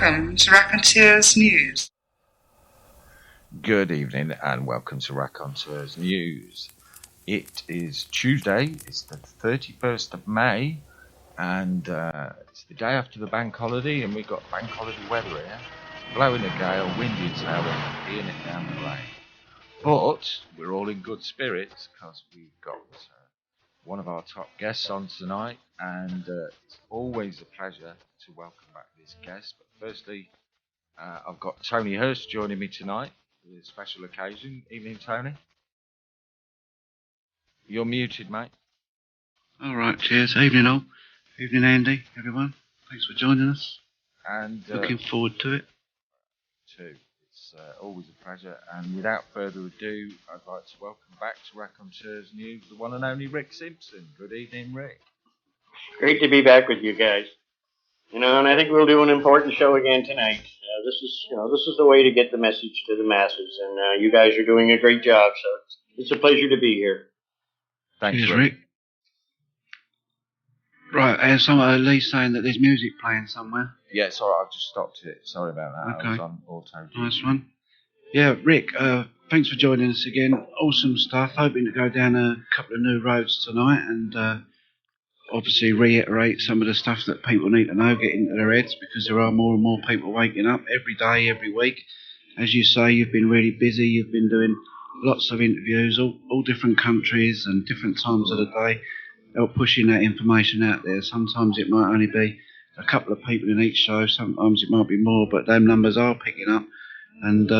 Welcome to Raconteurs News. Good evening and welcome to Raconteurs News. It is Tuesday, it's the 31st of May, and it's the day after the bank holiday, and we've got bank holiday weather here. It's blowing a gale, windy as hell, and peeing it down the rain. But we're all in good spirits because we've got one of our top guests on tonight, and it's always a pleasure to welcome back this guest. But firstly, I've got Tony Hurst joining me tonight for a special occasion. Evening, Tony. You're muted, mate. All right, cheers. Evening, all. Evening, Andy, everyone. Thanks for joining us. And looking forward to it. Too. It's always a pleasure. And without further ado, I'd like to welcome back to Raconteurs News the one and only Rick Simpson. Good evening, Rick. Great to be back with you guys. And I think we'll do an important show again tonight. This is the way to get the message to the masses, and you guys are doing a great job. So it's a pleasure to be here. Thanks, cheers, Rick. Right, there's Lee saying that there's music playing somewhere. Yeah, it's all right. I've just stopped it. Sorry about that. Okay. I was on auto. Nice one. Yeah, Rick, thanks for joining us again. Awesome stuff. Hoping to go down a couple of new roads tonight and obviously reiterate some of the stuff that people need to know, get into their heads, because there are more and more people waking up every day, every week. As you say, you've been really busy. You've been doing lots of interviews, all different countries and different times of the day. They're pushing that information out there. Sometimes it might only be a couple of people in each show. Sometimes it might be more, but them numbers are picking up. And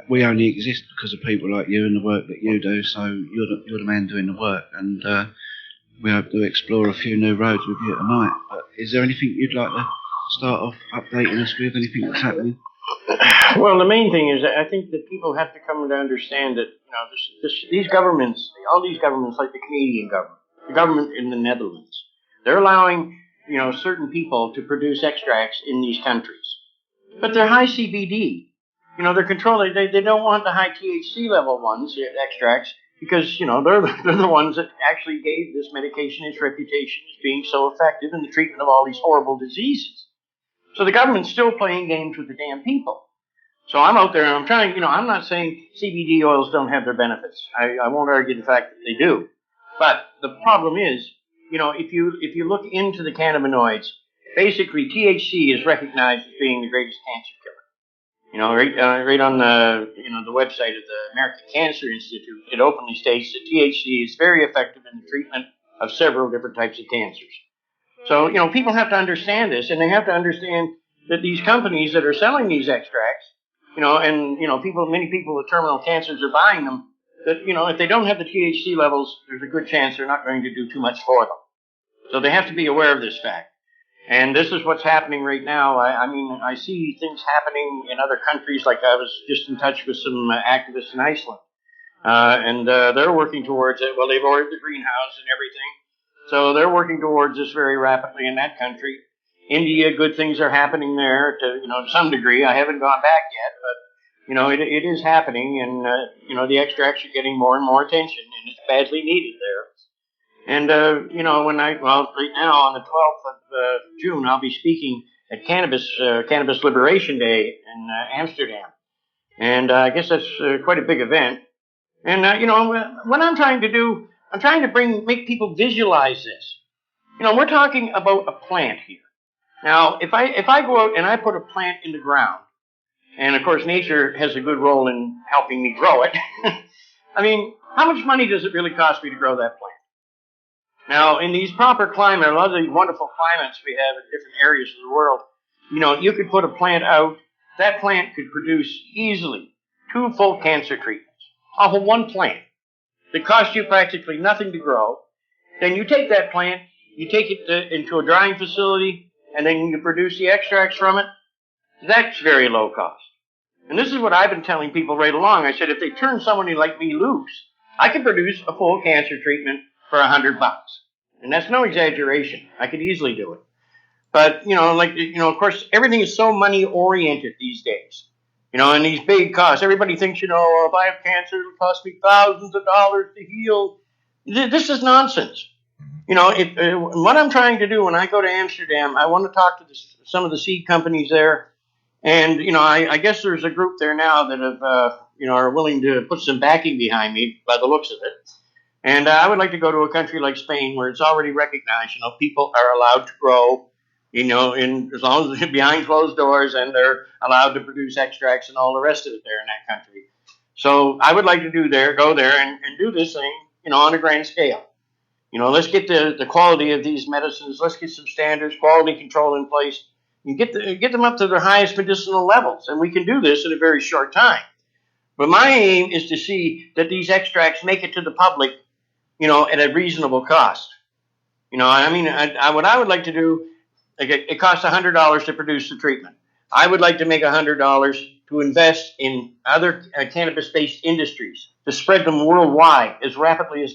we only exist because of people like you and the work that you do. So you're the man doing the work. And we hope to explore a few new roads with you tonight. But is there anything you'd like to start off updating us with? Anything that's happening? Well, the main thing is I think that people have to come to understand that these governments, all these governments, like the Canadian government, the government in the Netherlands, they're allowing certain people to produce extracts in these countries, but they're high CBD. They're controlling. They don't want the high THC level ones, extracts, because they're the ones that actually gave this medication its reputation as being so effective in the treatment of all these horrible diseases. So the government's still playing games with the damn people. So I'm out there and I'm trying. I'm not saying CBD oils don't have their benefits. I won't argue the fact that they do. But the problem is, if you look into the cannabinoids, basically THC is recognized as being the greatest cancer killer. Right on the website of the American Cancer Institute, it openly states that THC is very effective in the treatment of several different types of cancers. So, people have to understand this, and they have to understand that these companies that are selling these extracts, many people with terminal cancers are buying them, that, if they don't have the THC levels, there's a good chance they're not going to do too much for them. So they have to be aware of this fact. And this is what's happening right now. I see things happening in other countries. Like I was just in touch with some activists in Iceland. And they're working towards it. Well, they've ordered the greenhouse and everything. So they're working towards this very rapidly in that country. India, good things are happening there to some degree. I haven't gone back yet, but it is happening, and the extracts are getting more and more attention, and it's badly needed there. And right now on the 12th of June, I'll be speaking at Cannabis Liberation Day in Amsterdam, and I guess that's quite a big event. And what I'm trying to do, I'm trying to make people visualize this. We're talking about a plant here. Now, if I go out and I put a plant in the ground, and of course nature has a good role in helping me grow it. How much money does it really cost me to grow that plant? Now, in these proper climates, a lot of these wonderful climates we have in different areas of the world, you could put a plant out. That plant could produce easily 2 full cancer treatments off of one plant. That costs you practically nothing to grow. Then you take that plant, you take it into a drying facility, and then you produce the extracts from it. That's very low cost. And this is what I've been telling people right along. I said, if they turn somebody like me loose, I could produce a full cancer treatment for $100. And that's no exaggeration. I could easily do it. But, of course, everything is so money-oriented these days. And these big costs. Everybody thinks, if I have cancer, it'll cost me thousands of dollars to heal. This is nonsense. What I'm trying to do when I go to Amsterdam, I want to talk to some of the seed companies there. And, I guess there's a group there now that have, are willing to put some backing behind me by the looks of it. And I would like to go to a country like Spain where it's already recognized, people are allowed to grow, in as long as they're behind closed doors and they're allowed to produce extracts and all the rest of it there in that country. So I would like to go there and do this thing, on a grand scale. Let's get the quality of these medicines. Let's get some standards, quality control in place, and get them up to their highest medicinal levels. And we can do this in a very short time. But my aim is to see that these extracts make it to the public, at a reasonable cost. What I would like to do, it costs $100 to produce the treatment. I would like to make $100 to invest in other cannabis-based industries to spread them worldwide as rapidly as.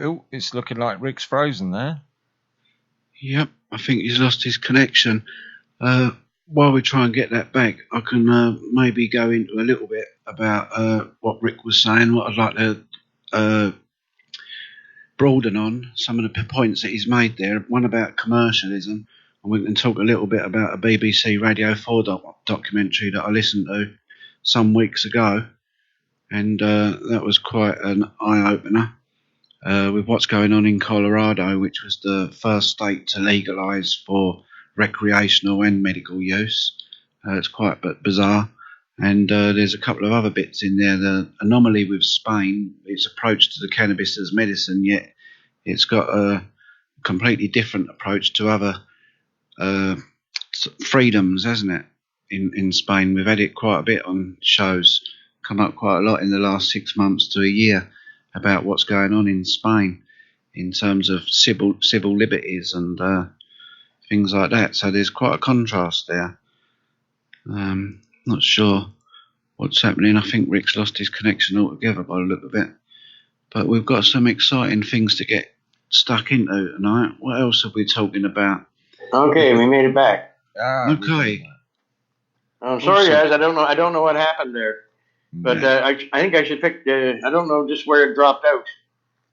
Oh, it's looking like Rick's frozen there. Yep, I think he's lost his connection. While we try and get that back, I can maybe go into a little bit about what Rick was saying, what I'd like to broaden on some of the points that he's made there. One about commercialism, and we can talk a little bit about a BBC Radio 4 documentary that I listened to some weeks ago, and that was quite an eye-opener with what's going on in Colorado, which was the first state to legalise for recreational and medical use. It's quite bizarre. And there's a couple of other bits in there. The anomaly with Spain, its approach to the cannabis as medicine, yet it's got a completely different approach to other freedoms, hasn't it, in Spain? We've had it quite a bit on shows, come up quite a lot in the last 6 months to a year about what's going on in Spain in terms of civil liberties and things like that. So there's quite a contrast there. Not sure what's happening. I think Rick's lost his connection altogether by the look of it. But we've got some exciting things to get stuck into tonight. What else are we talking about? Okay, we made it back. Okay. I'm sorry, guys. I don't know what happened there. But I think I should pick. I don't know just where it dropped out.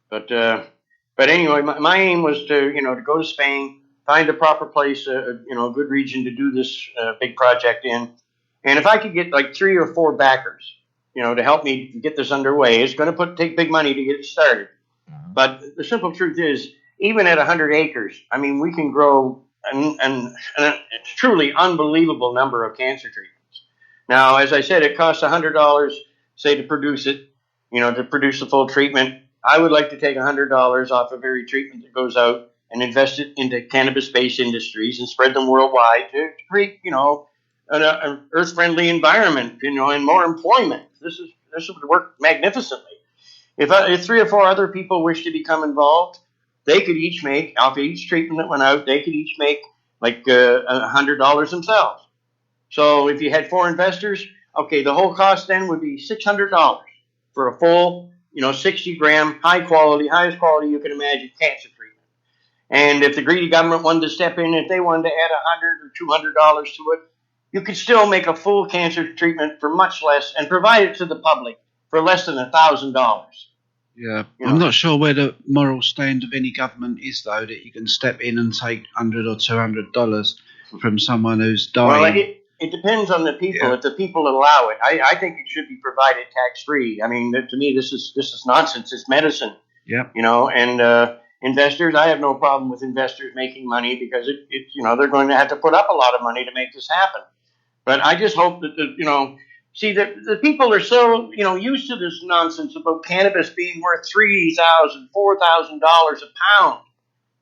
But anyway, my aim was to go to Spain, find a proper place, a good region to do this big project in. And if I could get like 3 or 4 backers, to help me get this underway, it's going to take big money to get it started. Uh-huh. But the simple truth is, even at 100 acres, we can grow a truly unbelievable number of cancer treatments. Now, as I said, it costs $100, say, to produce it, to produce the full treatment. I would like to take $100 off of every treatment that goes out and invest it into cannabis-based industries and spread them worldwide to create, an earth-friendly environment, and more employment. This would work magnificently. If 3 or 4 other people wish to become involved, they could each make, off each treatment that went out, they could each make like $100 themselves. So if you had 4 investors, okay, the whole cost then would be $600 for a full, 60-gram, highest quality you can imagine cancer treatment. And if the greedy government wanted to step in, if they wanted to add $100 or $200 to it, you could still make a full cancer treatment for much less and provide it to the public for less than $1,000. Yeah, I'm not sure where the moral stand of any government is, though, that you can step in and take $100 or $200 from someone who's dying. Well, it depends on the people. Yeah. If the people allow it, I think it should be provided tax-free. To me, this is nonsense. It's medicine. Yeah. And investors, I have no problem with investors making money because they're going to have to put up a lot of money to make this happen. But I just hope that the people are so used to this nonsense about cannabis being worth $3,000, $4,000 a pound.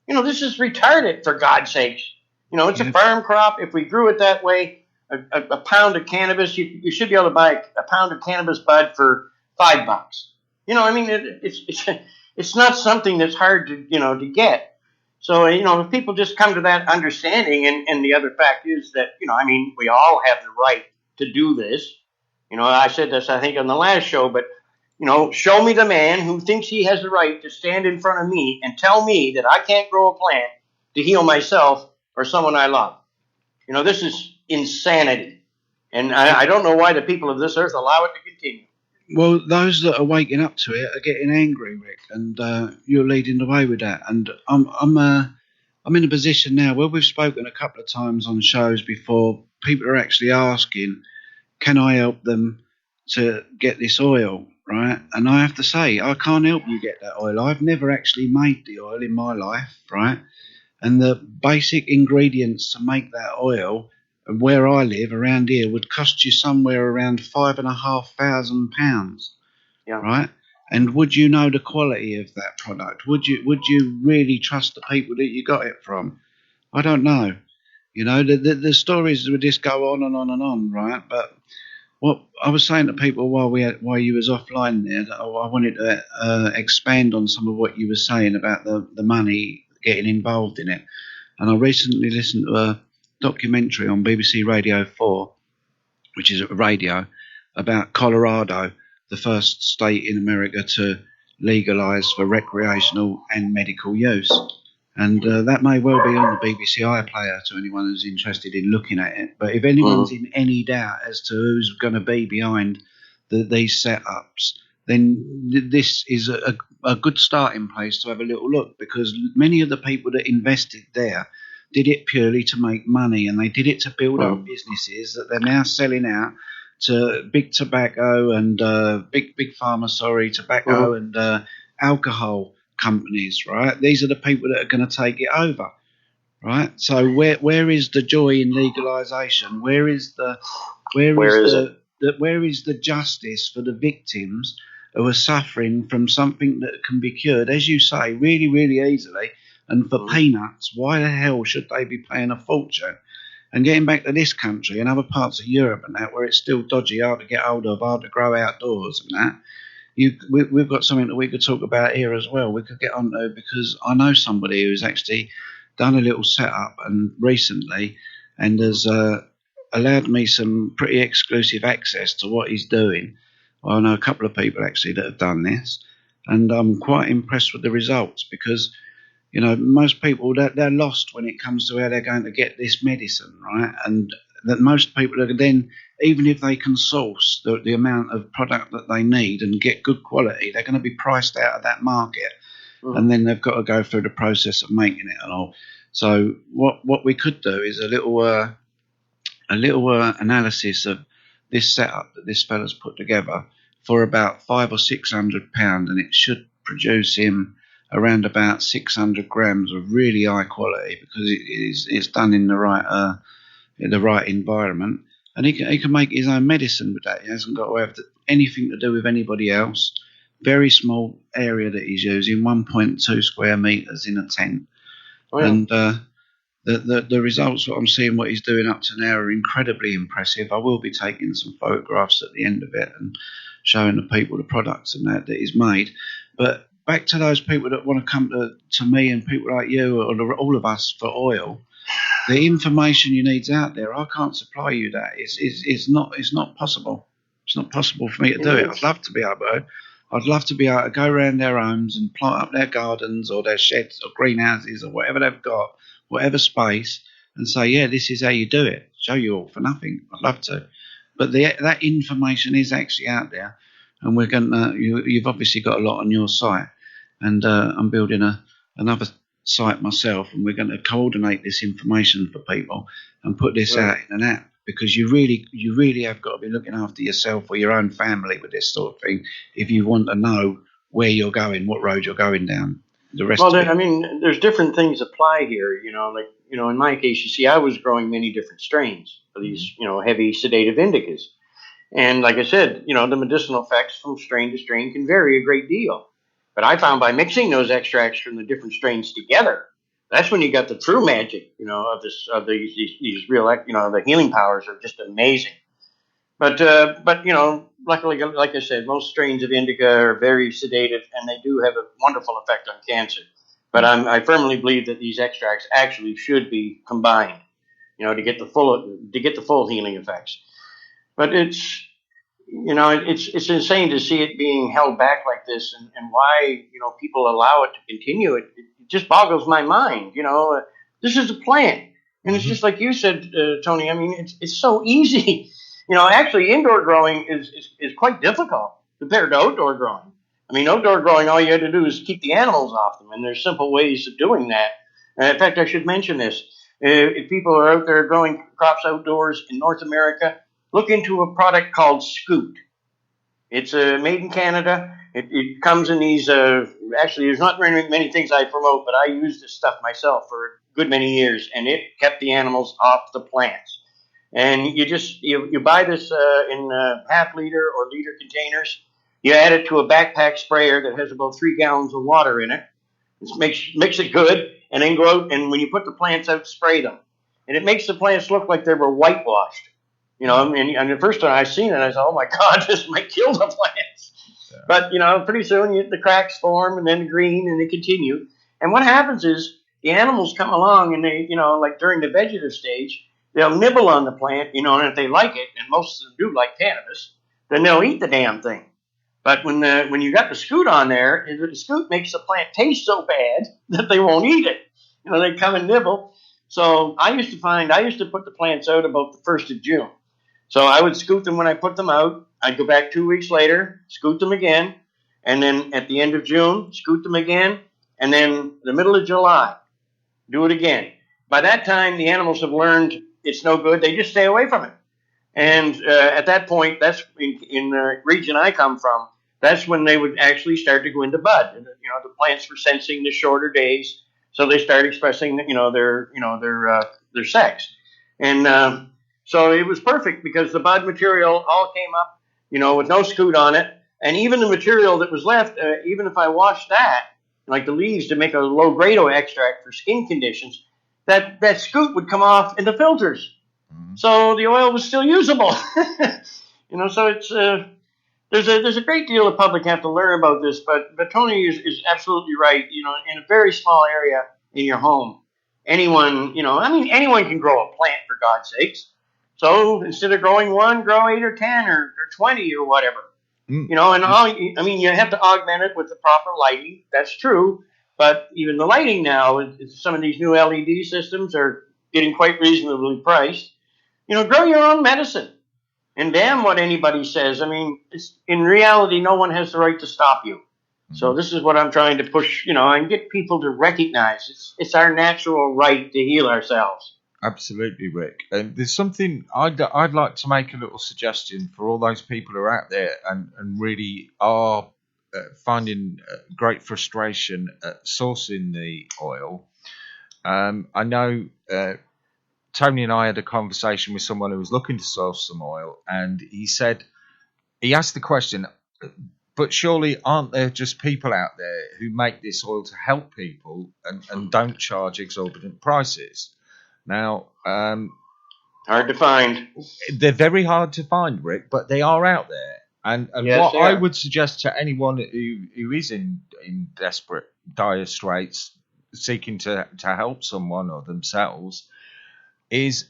This is retarded, for God's sakes. It's a farm crop. If we grew it that way, a pound of cannabis, you should be able to buy a pound of cannabis bud for $5. It's not something that's hard to get. So, if people just come to that understanding, and the other fact is that, we all have the right to do this. I said this, I think, on the last show, but, show me the man who thinks he has the right to stand in front of me and tell me that I can't grow a plant to heal myself or someone I love. This is insanity. And I don't know why the people of this earth allow it to continue. Well, those that are waking up to it are getting angry, Rick, and you're leading the way with that. And I'm in a position now where we've spoken a couple of times on shows before. People are actually asking, "Can I help them to get this oil?" Right? And I have to say, I can't help you get that oil. I've never actually made the oil in my life, right? And the basic ingredients to make that oil, where I live around here, would cost you somewhere around £5,500, Yeah. right? And would you know the quality of that product? Would you really trust the people that you got it from? I don't know. You know, the stories would just go on and on and on, right? But what I was saying to people while you was offline there, that I wanted to expand on some of what you were saying about the money getting involved in it. And I recently listened to a documentary on BBC Radio 4, which is a radio, about Colorado, the first state in America to legalise for recreational and medical use. And that may well be on the BBC iPlayer to anyone who's interested in looking at it. But if anyone's in any doubt as to who's going to be behind these setups, then this is a good starting place to have a little look, because many of the people that invested there did it purely to make money, and they did it to build up businesses that they're now selling out to big tobacco and big pharma, tobacco and alcohol companies, right? These are the people that are going to take it over, right? So where is the joy in legalization? Where is the justice for the victims who are suffering from something that can be cured, as you say, really, really easily, and for peanuts? Why the hell should they be paying a fortune? And getting back to this country and other parts of Europe and that, where it's still dodgy, hard to get hold of, hard to grow outdoors and that, we've got something that we could talk about here as well. We could get on to, because I know somebody who's actually done a little setup and recently, and has allowed me some pretty exclusive access to what he's doing. I know a couple of people actually that have done this, and I'm quite impressed with the results, because you know, most people, they're lost when it comes to how they're going to get this medicine, right? And that most people are then, even if they can source the amount of product that they need and get good quality, they're going to be priced out of that market. And then they've got to go through the process of making it and all. So what we could do is a little analysis of this setup that this fella's put together for about £500 or £600, and it should produce him around about 600 grams of really high quality, because it's done in the right environment, and he can make his own medicine with that. He hasn't got to have anything to do with anybody else. Very small area that he's using, 1.2 square meters in a tent. And the results, what I'm seeing, what he's doing up to now, are incredibly impressive. I will be taking some photographs at the end of it and showing the people the products and that he's made. But back to those people that want to come to me and people like you or all of us for oil, the information you need's out there. I can't supply you that. It's not possible. It's not possible for me to do it. I'd love to be able to go around their homes and plant up their gardens or their sheds or greenhouses or whatever they've got, whatever space, and say, yeah, this is how you do it. Show you all for nothing. I'd love to. But that information is actually out there, and we're going to. You've obviously got a lot on your site. And I'm building another site myself, and we're going to coordinate this information for people and put this out in an app, because you really have got to be looking after yourself or your own family with this sort of thing if you want to know where you're going, what road you're going down. I mean, there's different things apply here. In my case, you see, I was growing many different strains of these, heavy sedative indicas, and like I said, the medicinal effects from strain to strain can vary a great deal. But I found by mixing those extracts from the different strains together, that's when you got the true magic, of these real, the healing powers are just amazing. But luckily, like I said, most strains of indica are very sedative, and they do have a wonderful effect on cancer. But I firmly believe that these extracts actually should be combined, to get the full healing effects. But it's insane to see it being held back like this, and why people allow it to continue. It just boggles my mind. This is a plant, and it's just like you said, Tony. I mean, it's so easy. Actually, indoor growing is quite difficult. compared to outdoor growing. I mean, outdoor growing, all you had to do is keep the animals off them, and there's simple ways of doing that. In fact, I should mention this. If people are out there growing crops outdoors in North America, look into a product called Scoot. It's made in Canada. It comes in these, actually, there's not very many things I promote, but I use this stuff myself for a good many years, and it kept the animals off the plants. And you buy this in half-liter or liter containers. You add it to a backpack sprayer that has about 3 gallons of water in it. Mix it good, and then go out, and when you put the plants out, spray them. And it makes the plants look like they were whitewashed. And the first time I seen it, I said, oh, my God, this might kill the plants. Yeah. But, pretty soon the cracks form, and then the green, and they continue. And what happens is the animals come along, and they, like during the vegetative stage, they'll nibble on the plant, and if they like it, and most of them do like cannabis, then they'll eat the damn thing. But when you got the Scoot on there, the Scoot makes the plant taste so bad that they won't eat it. They come and nibble. So I used to put the plants out about the 1st of June. So I would scoot them when I put them out. I'd go back 2 weeks later, scoot them again, and then at the end of June, scoot them again, and then the middle of July, do it again. By that time, the animals have learned it's no good. They just stay away from it. And at that point, that's in the region I come from, that's when they would actually start to go into bud. And, the plants were sensing the shorter days, so they start expressing, their sex. And so it was perfect because the bud material all came up, with no Scoot on it. And even the material that was left, even if I washed that, like the leaves to make a low grado extract for skin conditions, that Scoot would come off in the filters. Mm-hmm. So the oil was still usable. So it's there's a great deal the public have to learn about this, but Tony is absolutely right. In a very small area in your home, anyone can grow a plant, for God's sakes. So instead of growing one, grow 8 or 10 or 20 or whatever. Mm. You have to augment it with the proper lighting. That's true. But even the lighting now, some of these new LED systems are getting quite reasonably priced. Grow your own medicine. And damn what anybody says. In reality, no one has the right to stop you. Mm-hmm. So this is what I'm trying to push, and get people to recognize it's our natural right to heal ourselves. Absolutely, Rick. And there's something I'd like to make a little suggestion for all those people who are out there and really are finding great frustration at sourcing the oil. I know Tony and I had a conversation with someone who was looking to source some oil, and he asked the question, but surely aren't there just people out there who make this oil to help people and don't charge exorbitant prices? Now, hard to find. They're very hard to find, Rick, but they are out there. And yes, what I would suggest to anyone who is in desperate, dire straits, seeking to help someone or themselves, is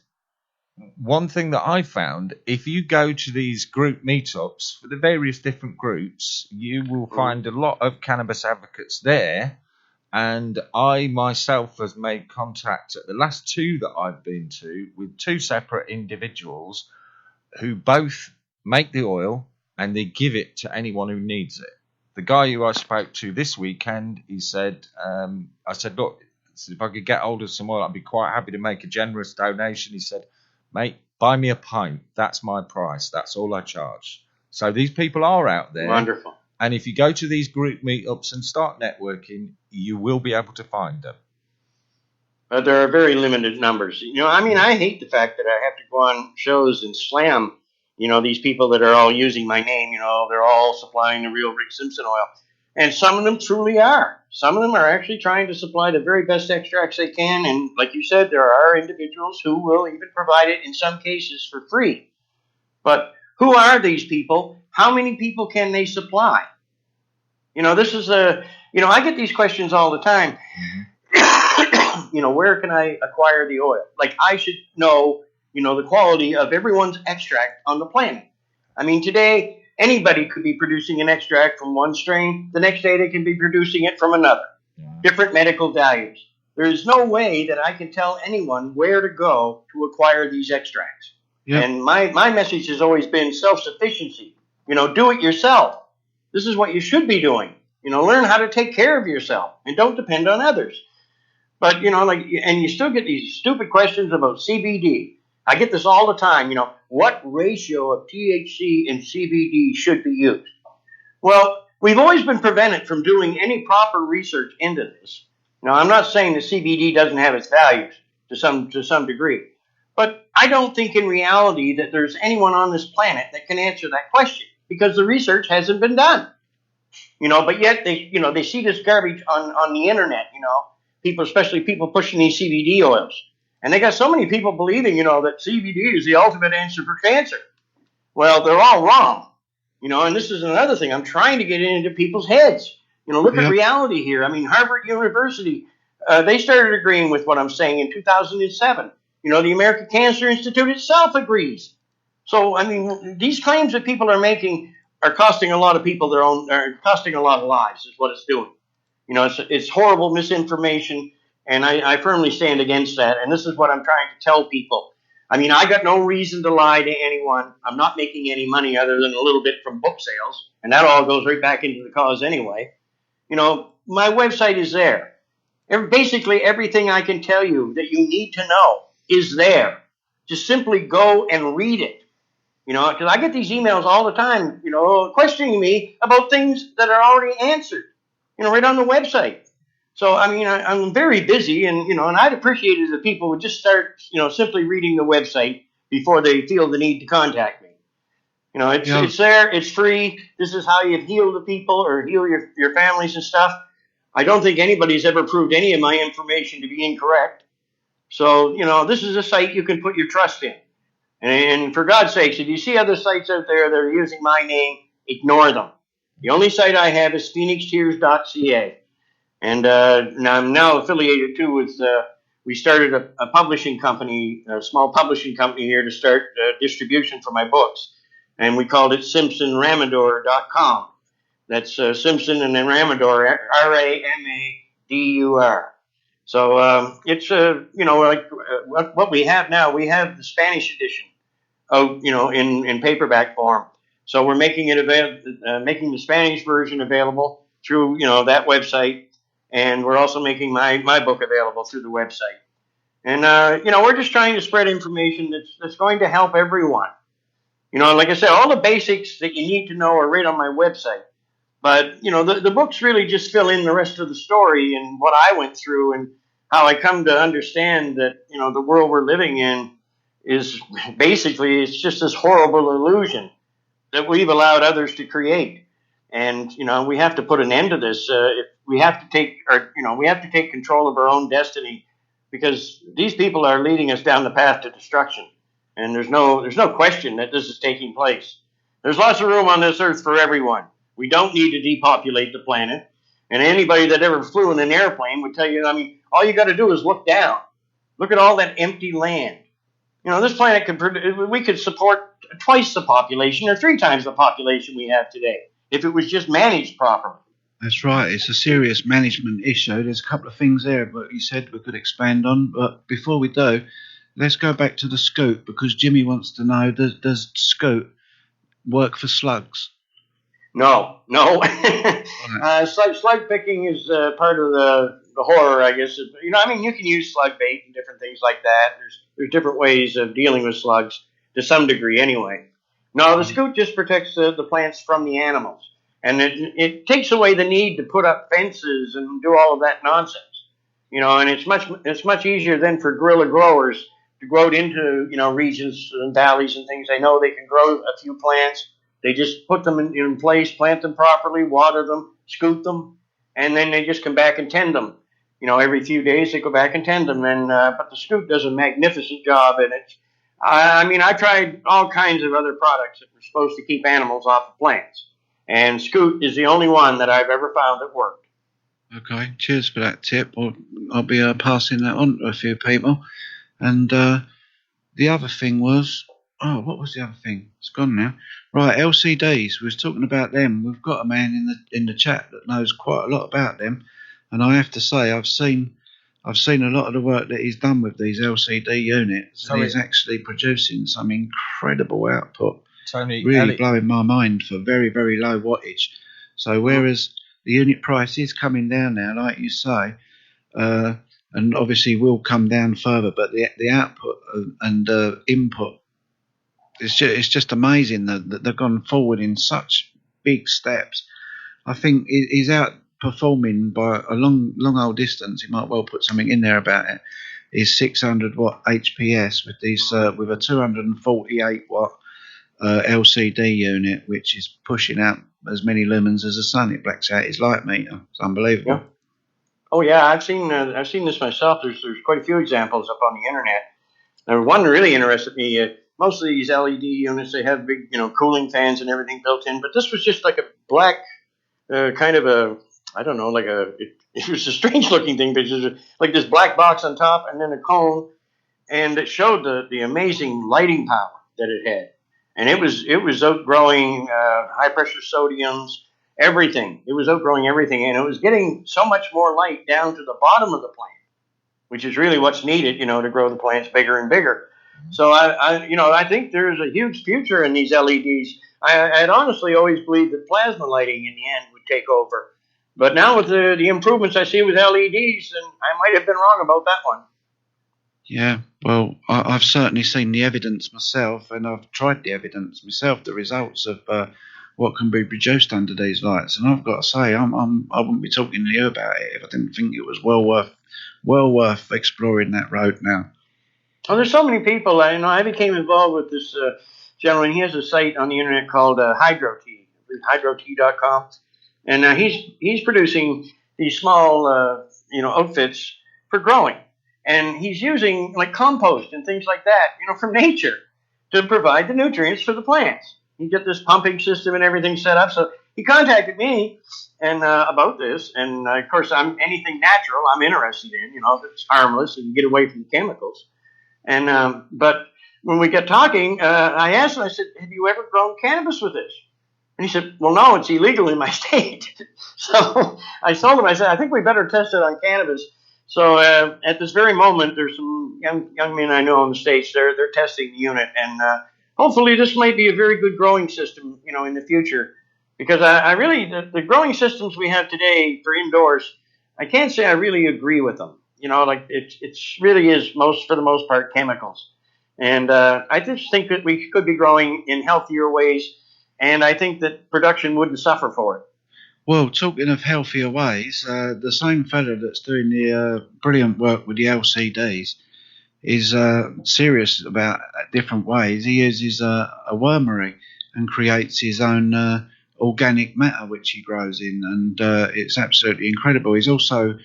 one thing that I found. If you go to these group meetups for the various different groups, you will find a lot of cannabis advocates there. And I myself has made contact at the last 2 that I've been to with 2 separate individuals who both make the oil and they give it to anyone who needs it. The guy who I spoke to this weekend, he said, I said, look, if I could get hold of some oil, I'd be quite happy to make a generous donation. He said, mate, buy me a pint. That's my price. That's all I charge. So these people are out there. Wonderful. And if you go to these group meetups and start networking, you will be able to find them. But there are very limited numbers. I hate the fact that I have to go on shows and slam, these people that are all using my name. They're all supplying the real Rick Simpson oil. And some of them truly are. Some of them are actually trying to supply the very best extracts they can. And like you said, there are individuals who will even provide it in some cases for free. But who are these people? How many people can they supply? This is I get these questions all the time. Mm-hmm. Where can I acquire the oil? Like I should know, the quality of everyone's extract on the planet. Today, anybody could be producing an extract from one strain. The next day, they can be producing it from another. Yeah. Different medical values. There is no way that I can tell anyone where to go to acquire these extracts. Yeah. And my message has always been self-sufficiency. Do it yourself. This is what you should be doing. Learn how to take care of yourself and don't depend on others. But, and you still get these stupid questions about CBD. I get this all the time. What ratio of THC and CBD should be used? Well, we've always been prevented from doing any proper research into this. Now, I'm not saying that CBD doesn't have its values to some degree, but I don't think in reality that there's anyone on this planet that can answer that question because the research hasn't been done. But yet they see this garbage on the internet. People, especially people pushing these CBD oils, and they got so many people believing that CBD is the ultimate answer for cancer. Well, they're all wrong. And this is another thing I'm trying to get into people's heads. Look at reality here. I mean, Harvard University, they started agreeing with what I'm saying in 2007. The American Cancer Institute itself agrees. So, I mean, these claims that people are making are costing a lot of people costing a lot of lives is what it's doing. It's horrible misinformation, and I firmly stand against that. And this is what I'm trying to tell people. I mean, I got no reason to lie to anyone. I'm not making any money other than a little bit from book sales, and that all goes right back into the cause anyway. My website is there. Basically, everything I can tell you that you need to know is there. Just simply go and read it. Because I get these emails all the time, questioning me about things that are already answered, right on the website. So, I mean, I'm very busy, and I'd appreciate it if people would just start, simply reading the website before they feel the need to contact me. It's there, it's free. This is how you heal the people or heal your families and stuff. I don't think anybody's ever proved any of my information to be incorrect. So, this is a site you can put your trust in. And for God's sakes, if you see other sites out there that are using my name, ignore them. The only site I have is phoenixtears.ca. And I'm now affiliated, too, with, we started a publishing company, a small publishing company here to start distribution for my books. And we called it SimpsonRamador.com. That's Simpson and then Ramador, Ramadur. So it's, what we have now, we have the Spanish edition out, in paperback form. So we're making it making the Spanish version available through, that website. And we're also making my book available through the website. And, we're just trying to spread information that's going to help everyone. Like I said, all the basics that you need to know are right on my website. But, the books really just fill in the rest of the story and what I went through and how I come to understand that, the world we're living in is basically, it's just this horrible illusion that we've allowed others to create. And, we have to put an end to this. We have to take control of our own destiny because these people are leading us down the path to destruction. And there's no question that this is taking place. There's lots of room on this earth for everyone. We don't need to depopulate the planet. And anybody that ever flew in an airplane would tell you, all you got to do is look down. Look at all that empty land. This planet we could support twice the population or 3 times the population we have today if it was just managed properly. That's right. It's a serious management issue. There's a couple of things there, but you said we could expand on. But before we do, let's go back to the scoot because Jimmy wants to know, does scoot work for slugs? No. Slug picking is part of the horror, I guess. You can use slug bait and different things like that. There's different ways of dealing with slugs to some degree anyway. No, the scoot just protects the plants from the animals. And it takes away the need to put up fences and do all of that nonsense. And it's much easier then for guerrilla growers to grow it into, regions and valleys and things. They know they can grow a few plants. They just put them in place, plant them properly, water them, scoot them, and then they just come back and tend them. Every few days they go back and tend them. And but the scoot does a magnificent job in it. I tried all kinds of other products that were supposed to keep animals off of plants. And scoot is the only one that I've ever found that worked. Okay, cheers for that tip. I'll be passing that on to a few people. And the other thing was, what was the other thing? It's gone now. Right, LCDs. We was talking about them. We've got a man in the chat that knows quite a lot about them, and I have to say I've seen a lot of the work that he's done with these LCD units, and he's actually producing some incredible output. Tony, really blowing my mind for very, very low wattage. So whereas the unit price is coming down now, like you say, and obviously will come down further, but the output and input, it's just amazing that they've gone forward in such big steps. I think he's outperforming by a long old distance. He might well put something in there about it. Is 600 watt HPS with these with a 248 watt LCD unit, which is pushing out as many lumens as the sun. It blacks out his light meter. It's unbelievable. Yeah. Oh yeah, I've seen this myself. There's quite a few examples up on the internet. Now, one really interested me. Most of these LED units, they have big, cooling fans and everything built in, but this was just like a black kind of a, I don't know, it was a strange looking thing, but it was like this black box on top and then a cone, and it showed the amazing lighting power that it had. And it was outgrowing high pressure sodiums, everything. It was outgrowing everything, and it was getting so much more light down to the bottom of the plant, which is really what's needed, to grow the plants bigger and bigger. So I think there's a huge future in these LEDs. I'd honestly always believed that plasma lighting in the end would take over. But now with the improvements I see with LEDs, then I might have been wrong about that one. Yeah, well, I've certainly seen the evidence myself, and I've tried the evidence myself, the results of what can be produced under these lights. And I've got to say, I wouldn't be talking to you about it if I didn't think it was well worth exploring that road now. Oh, there's so many people. I became involved with this gentleman. He has a site on the internet called HydroTea, hydrotea.com. And he's producing these small, outfits for growing. And he's using like compost and things like that, from nature to provide the nutrients for the plants. You get this pumping system and everything set up. So he contacted me and about this. And of course, anything natural I'm interested in, that's harmless and get away from chemicals. And but when we got talking, I asked him, I said, have you ever grown cannabis with this? And he said, well, no, it's illegal in my state. So I told him, I said, I think we better test it on cannabis. So at this very moment, there's some young men I know in the States. They're testing the unit. And hopefully this might be a very good growing system, in the future. Because I really, the growing systems we have today for indoors, I can't say I really agree with them. It really is for the most part, chemicals. And I just think that we could be growing in healthier ways. And I think that production wouldn't suffer for it. Well, talking of healthier ways, the same fella that's doing the brilliant work with the LCDs is serious about different ways. He uses a wormery and creates his own organic matter, which he grows in. And it's absolutely incredible. He's also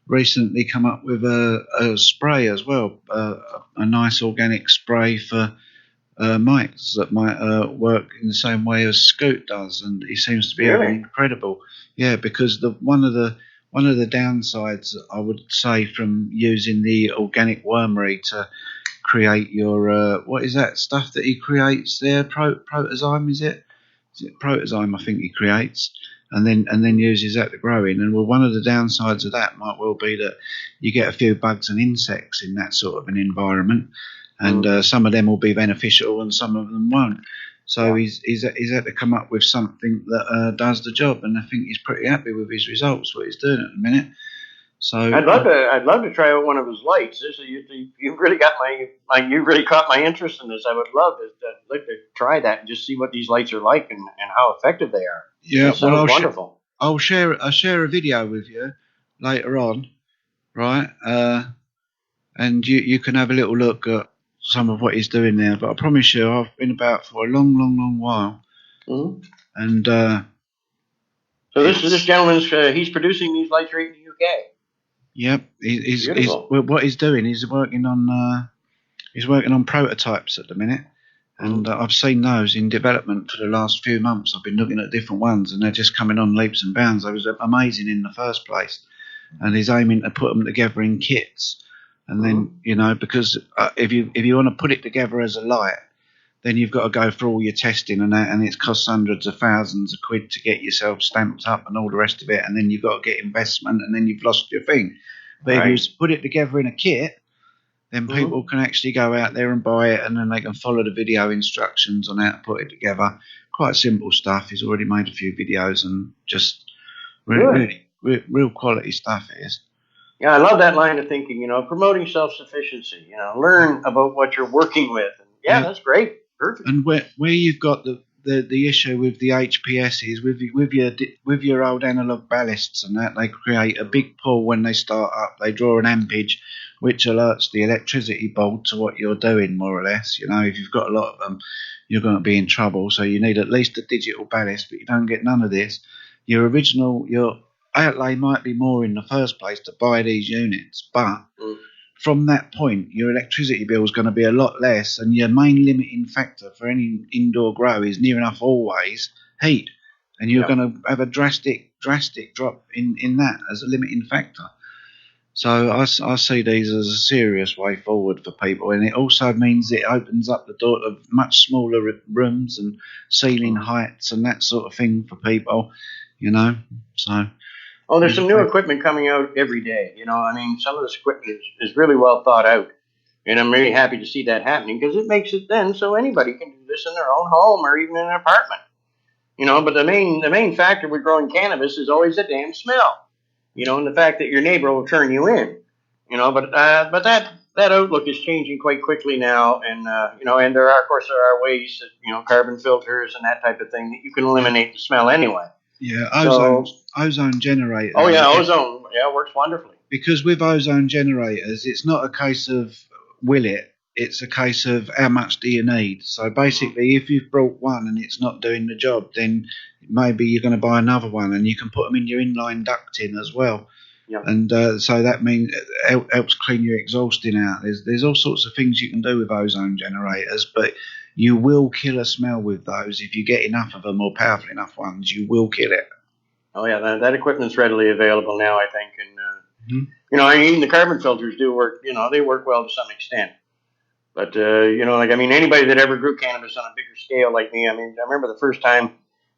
recently come up with a spray as well, a nice organic spray for mites that might work in the same way as Scoot does, and he seems to be having incredible. Yeah, because one of the downsides I would say from using the organic wormery to create your what is that stuff that he creates there? Protozyme, is it? Is it protozyme? I think he creates. And then uses that to grow in. And well, one of the downsides of that might well be that you get a few bugs and insects in that sort of an environment, and some of them will be beneficial and some of them won't. So he's had to come up with something that does the job, and I think he's pretty happy with his results, what he's doing at the minute. So I'd love to try out one of his lights. You've really got you really caught my interest in this. I would love to try that and just see what these lights are like and how effective they are. Yeah, well, wonderful. I'll share a video with you later on, right? And you can have a little look at some of what he's doing there. But I promise you, I've been about for a long while. Mm-hmm. And so this gentleman's he's producing these lights right in the UK. Yep, he's what he's doing. He's working on prototypes at the minute. And I've seen those in development for the last few months. I've been looking at different ones, and they're just coming on leaps and bounds. They was amazing in the first place, and he's aiming to put them together in kits. And then because if you want to put it together as a light, then you've got to go through all your testing and that, and it costs hundreds of thousands of quid to get yourself stamped up and all the rest of it. And then you've got to get investment, and then you've lost your thing. But if you put it together in a kit, then people can actually go out there and buy it, and then they can follow the video instructions on how to put it together quite simple stuff. He's already made a few videos and just Good. really real quality stuff it is. Yeah, I love that line of thinking, you know, promoting self-sufficiency, you know, learn about what you're working with. And yeah, that's great. Perfect. And where you've got the issue with the HPSs, with your old analog ballasts and that, they create a big pull when they start up. They draw an ampage which alerts the electricity board to what you're doing, more or less. You know, if you've got a lot of them, you're going to be in trouble. So you need at least a digital ballast, but you don't get none of this. Your outlay might be more in the first place to buy these units, but from that point, your electricity bill is going to be a lot less, and your main limiting factor for any indoor grow is near enough always heat, and you're going to have a drastic drop in that as a limiting factor. So I see these as a serious way forward for people, and it also means it opens up the door to much smaller rooms and ceiling heights and that sort of thing for people, you know. So. Oh, there's some new equipment coming out every day. You know, I mean, some of this equipment is really well thought out, and I'm really happy to see that happening because it makes it then so anybody can do this in their own home or even in an apartment. You know, but the main factor with growing cannabis is always the damn smell. You know, and the fact that your neighbor will turn you in. You know, but that outlook is changing quite quickly now, and you know, and there are ways that, you know, carbon filters and that type of thing that you can eliminate the smell anyway. Yeah, ozone generators. Oh yeah, ozone. Yeah, works wonderfully. Because with ozone generators, it's not a case of will it. It's a case of how much do you need. So basically, if you've brought one and it's not doing the job, then maybe you're going to buy another one, and you can put them in your inline ducting as well. Yeah. And so that means it helps clean your exhausting out. There's all sorts of things you can do with ozone generators, but you will kill a smell with those if you get enough of them or powerful enough ones. You will kill it. Oh yeah, that equipment's readily available now, I think, and you know, even the carbon filters do work. You know, they work well to some extent. But, you know, like, I mean, anybody that ever grew cannabis on a bigger scale like me, I mean, I remember the first time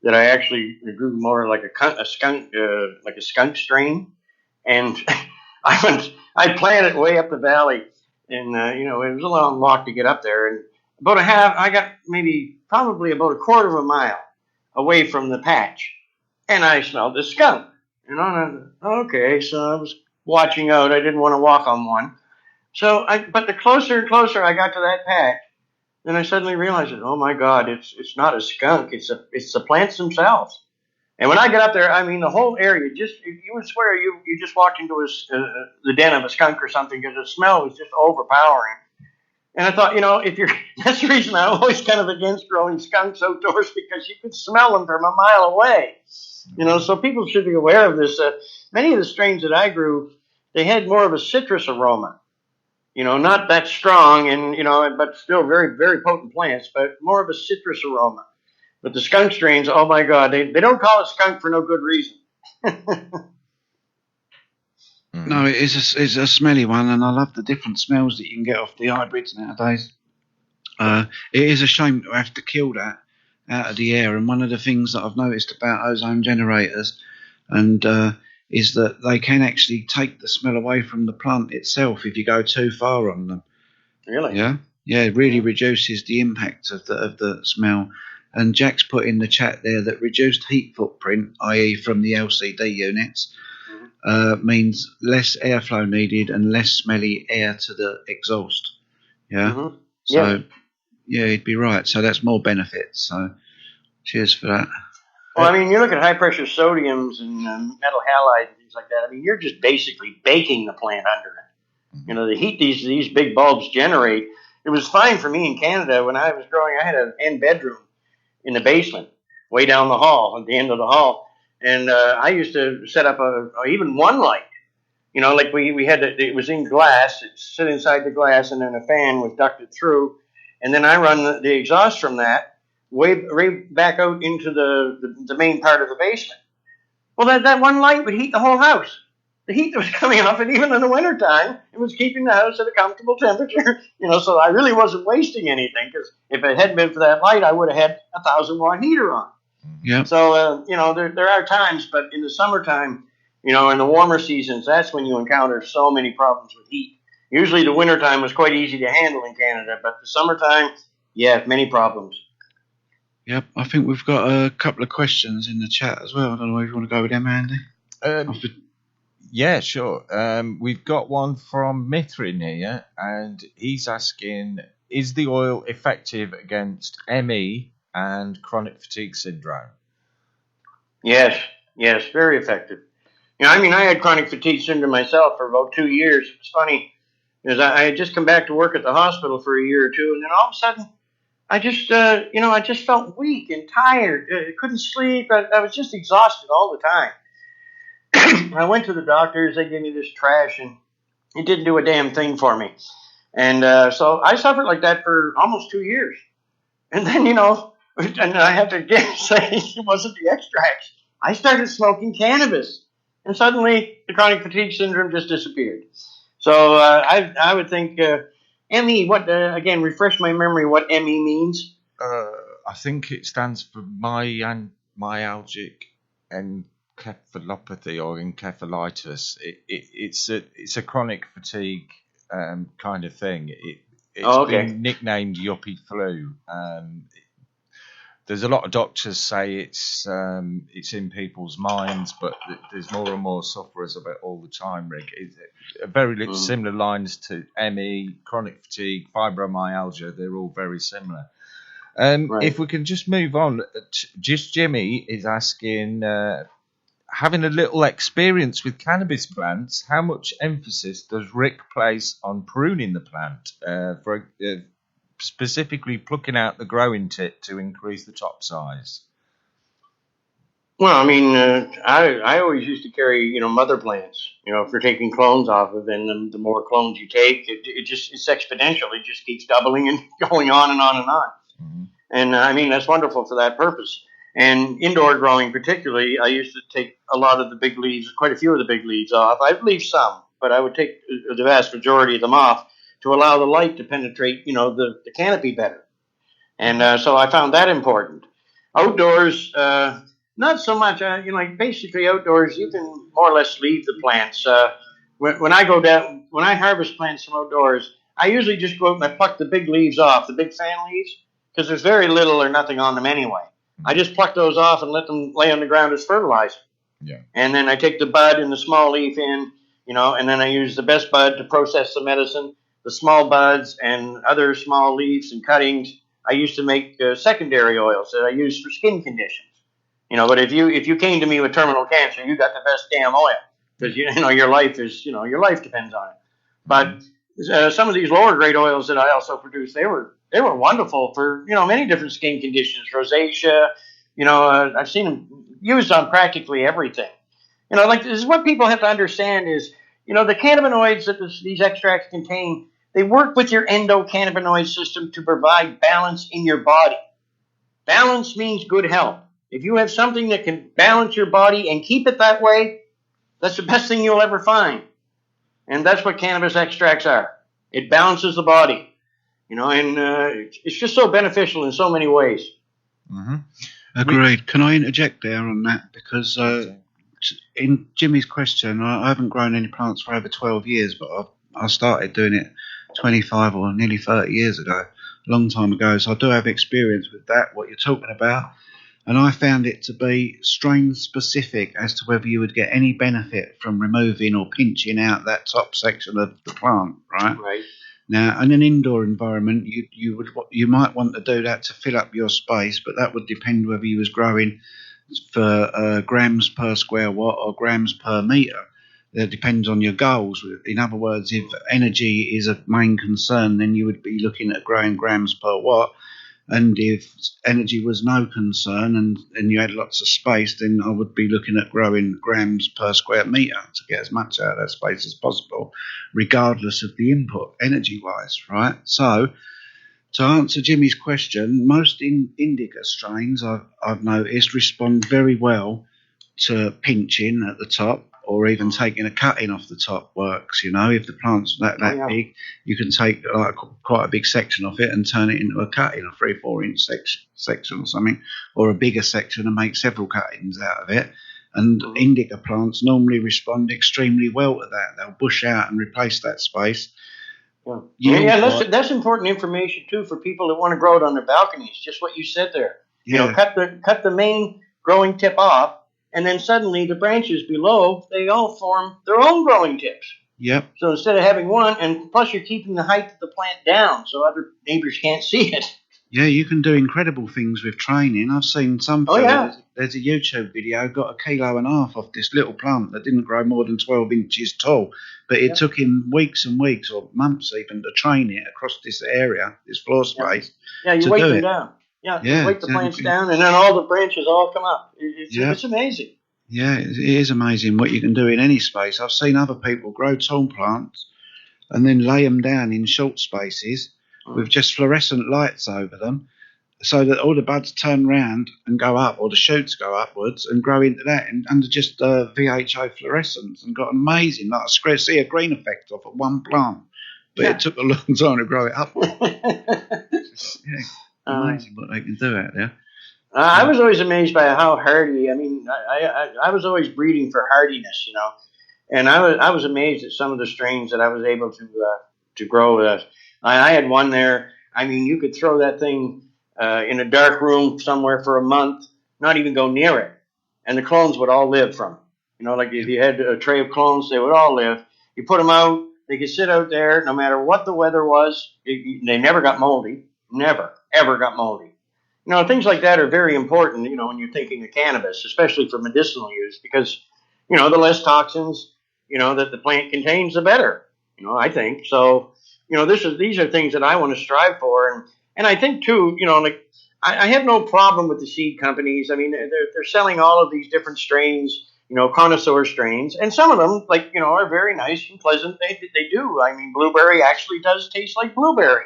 that I actually grew more like a skunk strain. And I planted way up the valley. And, you know, it was a long walk to get up there. And I got probably about a quarter of a mile away from the patch. And I smelled the skunk. You know, and I thought, okay, so I was watching out. I didn't want to walk on one. But the closer and closer I got to that patch, then I suddenly realized that, oh my God, it's not a skunk, it's the plants themselves. And when I got up there, I mean, the whole area you would swear you just walked into the den of a skunk or something, because the smell was just overpowering. And I thought, you know, that's the reason I'm always kind of against growing skunks outdoors, because you could smell them from a mile away. You know, so people should be aware of this. Many of the strains that I grew, they had more of a citrus aroma. You know, not that strong, and you know, but still very, very potent plants, but more of a citrus aroma. But the skunk strains, oh my God, they don't call it skunk for no good reason. No, it's a smelly one, and I love the different smells that you can get off the hybrids nowadays. It is a shame to have to kill that out of the air, and one of the things that I've noticed about ozone generators and is that they can actually take the smell away from the plant itself if you go too far on them. Really? Yeah, it really reduces the impact of the smell. And Jack's put in the chat there that reduced heat footprint, i.e. from the LCD units, means less airflow needed and less smelly air to the exhaust. Yeah. Mm-hmm. So yeah, he'd be right. So that's more benefits. So cheers for that. Well, I mean, you look at high-pressure sodiums and metal halides and things like that. I mean, you're just basically baking the plant under it. You know, the heat these big bulbs generate. It was fine for me in Canada when I was growing. I had an end bedroom in the basement, way down the hall, at the end of the hall. And I used to set up even one light. You know, like we had it was in glass. It sit inside the glass, and then a fan was ducted through. And then I run the exhaust from that way back out into the main part of the basement. Well, that one light would heat the whole house. The heat that was coming off it, even in the wintertime, it was keeping the house at a comfortable temperature. You know, so I really wasn't wasting anything, because if it hadn't been for that light, I would have had a 1,000-watt heater on. Yeah. So, you know, there are times, but in the summertime, you know, in the warmer seasons, that's when you encounter so many problems with heat. Usually the wintertime was quite easy to handle in Canada, but the summertime, yeah, many problems. Yep, I think we've got a couple of questions in the chat as well. I don't know if you want to go with them, Andy. Yeah, sure. We've got one from Mithrin here, and he's asking, is the oil effective against ME and chronic fatigue syndrome? Yes, very effective. I had chronic fatigue syndrome myself for about 2 years. It was funny, because I had just come back to work at the hospital for a year or two, and then all of a sudden, I just felt weak and tired. I couldn't sleep. I was just exhausted all the time. I went to the doctors. They gave me this trash, and it didn't do a damn thing for me. And so I suffered like that for almost 2 years. And then, and I have to again say it wasn't the extracts. I started smoking cannabis, and suddenly the chronic fatigue syndrome just disappeared. So I would think ME. What again? Refresh my memory. What ME means? I think it stands for myalgic encephalopathy or encephalitis. It's a chronic fatigue kind of thing. It's been nicknamed yuppie flu. There's a lot of doctors say it's in people's minds, but there's more and more sufferers of it all the time, Rick. It's very similar lines to ME, chronic fatigue, fibromyalgia. They're all very similar. Right. If we can just move on, just Jimmy is asking, having a little experience with cannabis plants, how much emphasis does Rick place on pruning the plant specifically plucking out the growing tip to increase the top size? Well, I always used to carry, mother plants, for taking clones off of, and the more clones you take, it's exponential. It just keeps doubling and going on and on and on. Mm-hmm. And that's wonderful for that purpose. And indoor growing particularly, I used to take a lot of the big leaves, quite a few of the big leaves off. I'd leave some, but I would take the vast majority of them off to allow the light to penetrate, the canopy better. And so I found that important. Outdoors, not so much. Basically outdoors, you can more or less leave the plants. When I harvest plants from outdoors, I usually just go out and I pluck the big leaves off, the big fan leaves, because there's very little or nothing on them anyway. I just pluck those off and let them lay on the ground as fertilizer. Yeah. And then I take the bud and the small leaf in, and then I use the best bud to process the medicine. The small buds and other small leaves and cuttings, I used to make secondary oils that I use for skin conditions. But if you came to me with terminal cancer, you got the best damn oil, because your life depends on it. But some of these lower grade oils that I also produce, they were wonderful for many different skin conditions, rosacea. I've seen them used on practically everything. This is what people have to understand is, the cannabinoids that these extracts contain, they work with your endocannabinoid system to provide balance in your body. Balance means good health. If you have something that can balance your body and keep it that way, that's the best thing you'll ever find. And that's what cannabis extracts are. It balances the body, and it's just so beneficial in so many ways. Mm-hmm. Agreed. Can I interject there on that? Because in Jimmy's question, I haven't grown any plants for over 12 years, but I started doing it 25 or nearly 30 years ago, a long time ago. So I do have experience with that, what you're talking about. And I found it to be strain specific as to whether you would get any benefit from removing or pinching out that top section of the plant, right? Right. Now, in an indoor environment, you might want to do that to fill up your space, but that would depend whether you was growing for grams per square watt or grams per meter. That depends on your goals. In other words, if energy is a main concern, then you would be looking at growing grams per watt. And if energy was no concern and you had lots of space, then I would be looking at growing grams per square metre to get as much out of that space as possible, regardless of the input, energy-wise, right? So, to answer Jimmy's question, most indica strains I've noticed respond very well to pinching at the top, or even taking a cutting off the top works. If the plant's that big, you can take quite a big section of it and turn it into a cutting, a 3-4 inch section or something, or a bigger section and make several cuttings out of it. And indica plants normally respond extremely well to that. They'll bush out and replace that space. Yeah, that's important information too for people that want to grow it on their balconies. Just what you said there. Yeah. Cut the main growing tip off, and then suddenly the branches below, they all form their own growing tips. Yep. So instead of having one, and plus you're keeping the height of the plant down so other neighbors can't see it. Yeah, you can do incredible things with training. I've seen some. Oh, yeah. There's a YouTube video, got 1.5 kilos off this little plant that didn't grow more than 12 inches tall. But it took him weeks and weeks, or months even, to train it across this area, this floor space. Yeah, you weight them down. Yeah, you weight the plants down, and then all the branches all come up. It's amazing. Yeah, it is amazing what you can do in any space. I've seen other people grow tall plants and then lay them down in short spaces with just fluorescent lights over them, so that all the buds turn round and go up, or the shoots go upwards and grow into that, and under just VHO fluorescence, and got amazing, like see a green effect off of one plant. But it took a long time to grow it upward. Amazing what they can do out there. I was always amazed by how hardy. I mean, I was always breeding for hardiness, and I was amazed at some of the strains that I was able to grow. I had one there. I mean, you could throw that thing in a dark room somewhere for a month, not even go near it, and the clones would all live from it. Like if you had a tray of clones, they would all live. You put them out, they could sit out there no matter what the weather was. They never got moldy. Never, ever got moldy. Things like that are very important, when you're thinking of cannabis, especially for medicinal use, because, the less toxins, that the plant contains, the better, I think. So, these are things that I want to strive for. And I think, too, I have no problem with the seed companies. I mean, they're selling all of these different strains, connoisseur strains. And some of them, are very nice and pleasant. They do. I mean, blueberry actually does taste like blueberry.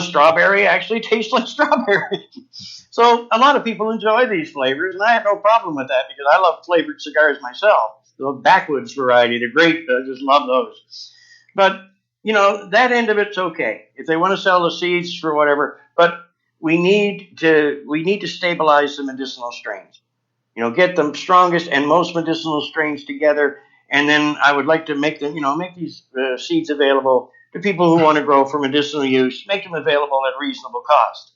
Strawberry actually tastes like strawberry. So a lot of people enjoy these flavors, and I have no problem with that because I love flavored cigars myself. The backwoods variety, they're great. I just love those. But, that end of it's okay. If they want to sell the seeds for whatever, but we need to stabilize the medicinal strains. Get the strongest and most medicinal strains together, and then I would like to make them, make these seeds available to people who want to grow for medicinal use, make them available at reasonable cost.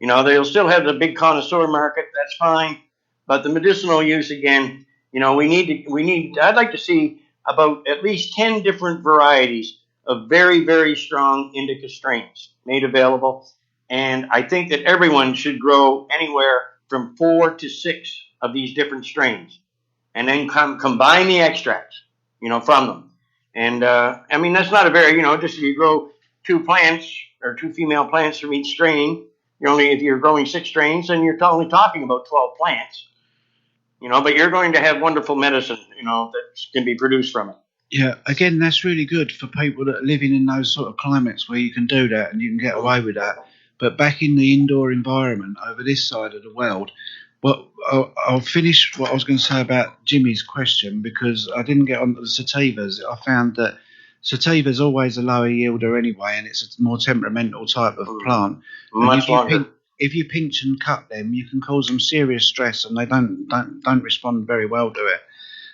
They'll still have the big connoisseur market, that's fine, but the medicinal use, again, I'd like to see about at least 10 different varieties of very, very strong indica strains made available, and I think that everyone should grow anywhere from 4 to 6 of these different strains, and then combine the extracts, from them. And, I mean, that's not a very, just if you grow 2 plants or 2 female plants from each strain, if you're growing 6 strains, then you're only talking about 12 plants, but you're going to have wonderful medicine, that can be produced from it. Yeah, again, that's really good for people that are living in those sort of climates where you can do that and you can get away with that. But back in the indoor environment over this side of the world, well, I'll finish what I was going to say about Jimmy's question because I didn't get onto the sativas. I found that sativas always a lower yielder anyway, and it's a more temperamental type of plant. Much longer. If you pinch and cut them, you can cause them serious stress, and they don't respond very well to it.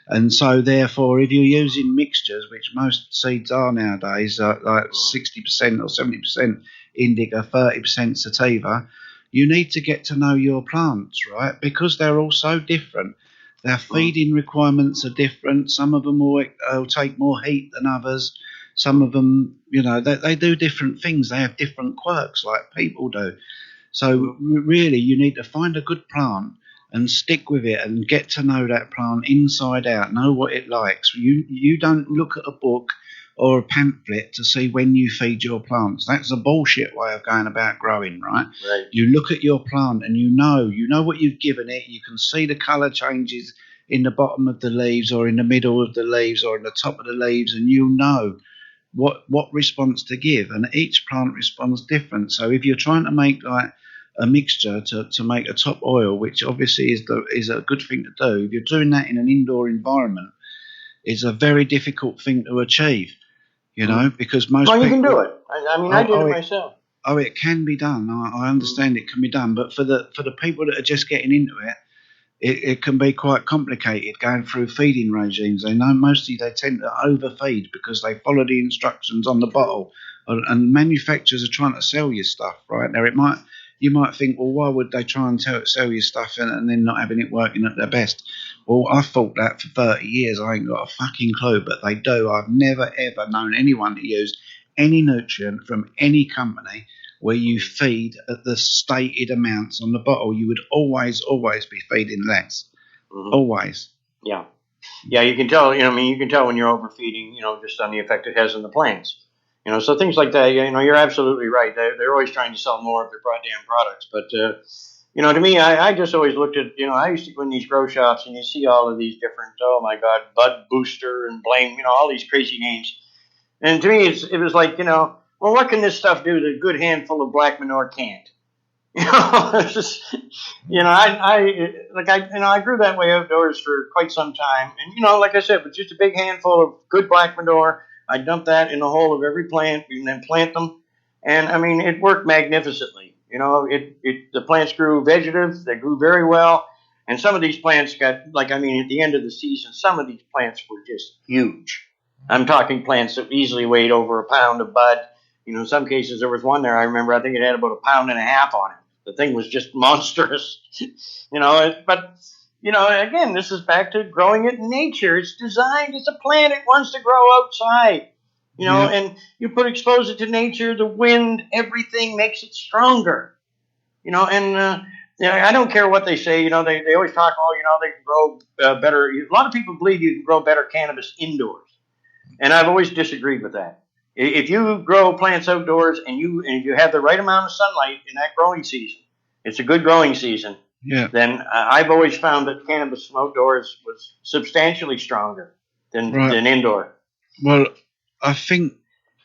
And so, therefore, if you're using mixtures, which most seeds are nowadays, like 60% or 70% indica, 30% sativa, you need to get to know your plants, right? Because they're all so different. Their feeding requirements are different. Some of them will take more heat than others. Some of them, they do different things. They have different quirks like people do. So really, you need to find a good plant and stick with it and get to know that plant inside out, know what it likes. You don't look at a book or a pamphlet to see when you feed your plants. That's a bullshit way of going about growing, right? Right. You look at your plant and you know what you've given it. You can see the colour changes in the bottom of the leaves or in the middle of the leaves or in the top of the leaves, and you know what response to give. And each plant responds different. So if you're trying to make like a mixture to make a top oil, which obviously is a good thing to do, if you're doing that in an indoor environment, it's a very difficult thing to achieve. Because most people... you can do it. I did it myself. Oh, it can be done. I understand it can be done, but for the people that are just getting into it, it can be quite complicated going through feeding regimes. They know mostly they tend to overfeed because they follow the instructions on the bottle, and manufacturers are trying to sell you stuff, right? Now it you might think, well, why would they try and sell you stuff and then not having it working at their best? Well, I've thought that for 30 years. I ain't got a fucking clue, but they do. I've never, ever known anyone to use any nutrient from any company where you feed at the stated amounts on the bottle. You would always be feeding less. Mm-hmm. Always. Yeah. Yeah, you can tell, you can tell when you're overfeeding, just on the effect it has on the plants. So things like that, you're absolutely right. They're always trying to sell more of their goddamn products. But, to me, I just always looked at, I used to go in these grow shops and you see all of these different, oh my God, Bud Booster and Blame, all these crazy names. And to me, it was like, well, what can this stuff do that a good handful of black manure can't? It's just, I grew that way outdoors for quite some time. And, like I said, with just a big handful of good black manure, I dumped that in the hole of every plant and then plant them. And, it worked magnificently. The plants grew vegetative. They grew very well. And some of these plants got, at the end of the season, some of these plants were just huge. I'm talking plants that easily weighed over a pound of bud. In some cases, there was one there, I remember, I think it had about 1.5 pounds on it. The thing was just monstrous, but, again, this is back to growing it in nature. It's designed, it's a plant, it wants to grow outside, and you expose it to nature, the wind, everything makes it stronger, I don't care what they say, they always talk, they can grow better. A lot of people believe you can grow better cannabis indoors, and I've always disagreed with that. If you grow plants outdoors and you have the right amount of sunlight in that growing season, it's a good growing season. Yeah. Then I've always found that cannabis from outdoors was substantially stronger than indoor. Well, I think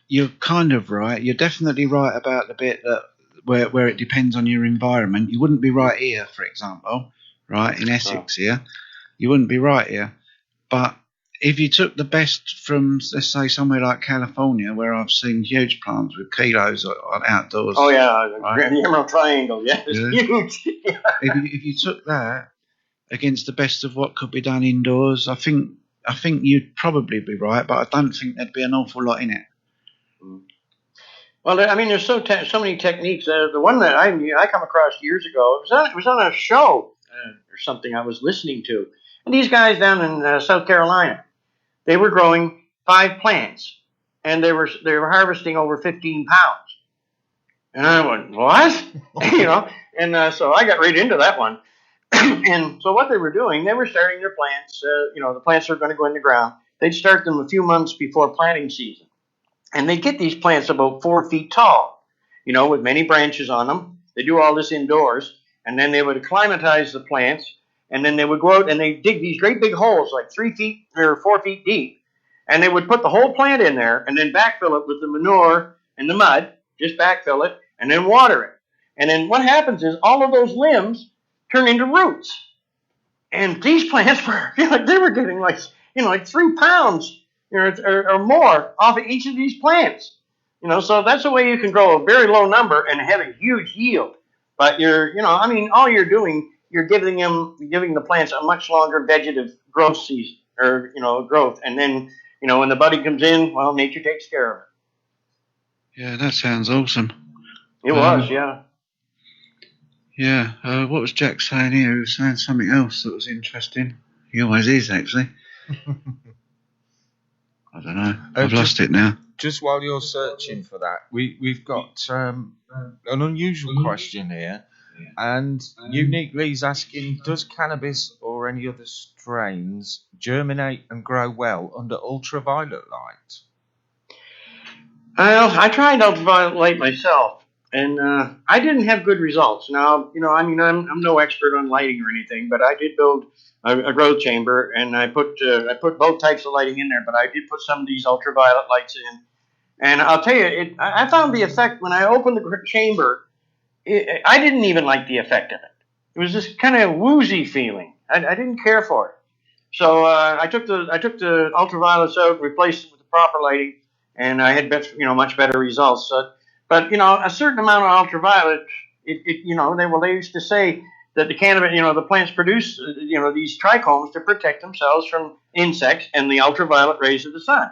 you're kind of right. You're definitely right about the bit that where it depends on your environment. You wouldn't be right here, for example, right in Essex here. You wouldn't be right here, but if you took the best from, let's say, somewhere like California, where I've seen huge plants with kilos on outdoors. Oh, yeah, right? The Emerald Triangle, it's huge. If you took that against the best of what could be done indoors, I think you'd probably be right, but I don't think there'd be an awful lot in it. Well, there's so many techniques. The one that I come across years ago, it was on a show or something I was listening to. And these guys down in South Carolina, they were growing 5 plants, and they were harvesting over 15 pounds. And I went, what? And so I got right into that one. And so what they were doing, they were starting their plants. The plants are going to go in the ground. They'd start them a few months before planting season, and they'd get these plants about 4 feet tall, with many branches on them. They do all this indoors, and then they would acclimatize the plants. And then they would go out and they dig these great big holes, like 3 feet or 4 feet deep. And they would put the whole plant in there and then backfill it with the manure and the mud, just backfill it, and then water it. And then what happens is all of those limbs turn into roots. And these plants were, they were getting like 3 pounds or more off of each of these plants. So that's the way you can grow a very low number and have a huge yield. But all you're doing, you're giving the plants a much longer vegetative growth season or growth, and then when the budding comes in, well, nature takes care of it. Yeah, that sounds awesome. It was, yeah. Yeah. What was Jack saying here? He was saying something else that was interesting. He always is, actually. I don't know. I've lost it now. Just while you're searching for that, we've got an unusual question here. And uniquely, he's asking, does cannabis or any other strains germinate and grow well under ultraviolet light? Well, I tried ultraviolet light myself, and I didn't have good results. Now, I'm no expert on lighting or anything, but I did build a growth chamber, and I put both types of lighting in there, but I did put some of these ultraviolet lights in. And I'll tell you, I found the effect when I opened the chamber. I didn't even like the effect of it. It was this kind of woozy feeling. I didn't care for it. So I took the ultraviolets out, replaced them with the proper lighting, and I had much better results. But a certain amount of ultraviolet, they used to say that the cannabis, the plants produce these trichomes to protect themselves from insects and the ultraviolet rays of the sun.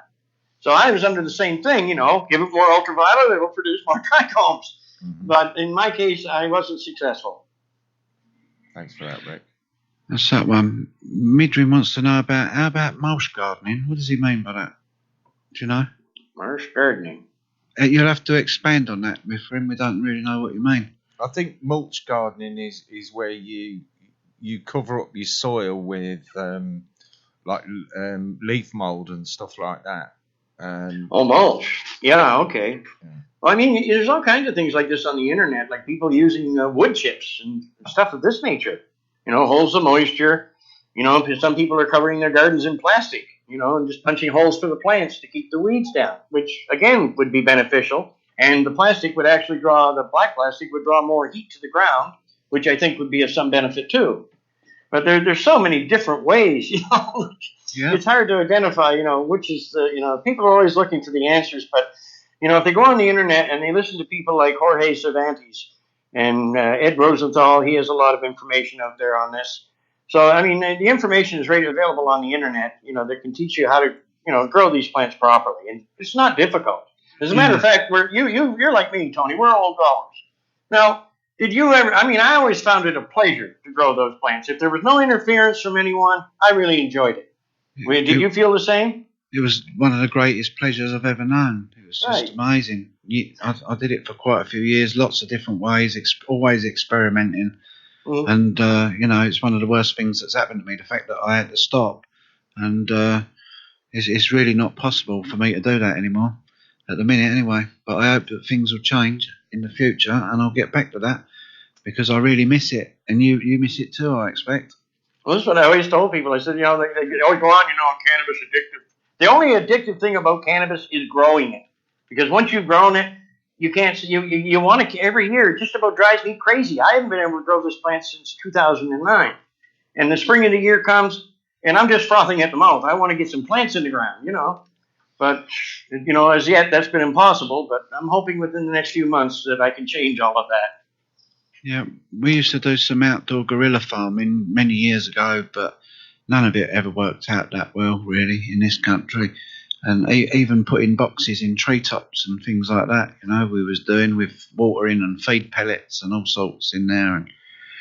So I was under the same thing, give it more ultraviolet, it will produce more trichomes. But in my case, I wasn't successful. Thanks for that, Rick. That's that one. Midrin wants to know how about mulch gardening? What does he mean by that? Do you know? Marsh gardening. You'll have to expand on that, my friend. We don't really know what you mean. I think mulch gardening is where you cover up your soil with leaf mold and stuff like that. Mulch. Yeah, okay. Yeah. Well, I mean, there's all kinds of things like this on the internet, like people using wood chips and stuff of this nature. Holds of moisture. Some people are covering their gardens in plastic, and just punching holes for the plants to keep the weeds down, which, again, would be beneficial. And the plastic would actually the black plastic would draw more heat to the ground, which I think would be of some benefit too. But there's so many different ways, Yeah. It's hard to identify, which is people are always looking for the answers. But, if they go on the internet and they listen to people like Jorge Cervantes and Ed Rosenthal, he has a lot of information out there on this. So, I mean, the information is readily available on the internet, that can teach you how to, grow these plants properly. And it's not difficult. As a matter of fact, you're like me, Tony. We're old growers. Now, did you ever? I mean, I always found it a pleasure to grow those plants. If there was no interference from anyone, I really enjoyed it. Did you feel the same? It was one of the greatest pleasures I've ever known. It was just amazing. I did it for quite a few years, lots of different ways, always experimenting. Mm-hmm. And, it's one of the worst things that's happened to me, the fact that I had to stop. And it's really not possible for me to do that anymore. At the minute, anyway. But I hope that things will change in the future, and I'll get back to that because I really miss it, and you miss it too, I expect. Well, this is what I always told people. I said, they always go on, cannabis addictive. The only addictive thing about cannabis is growing it, because once you've grown it, you can't. You want to every year. It just about drives me crazy. I haven't been able to grow this plant since 2009, and the spring of the year comes, and I'm just frothing at the mouth. I want to get some plants in the ground, But, as yet, that's been impossible. But I'm hoping within the next few months that I can change all of that. Yeah, we used to do some outdoor guerrilla farming many years ago, but none of it ever worked out that well, really, in this country. And even putting boxes in treetops and things like that, we was doing with watering and feed pellets and all sorts in there.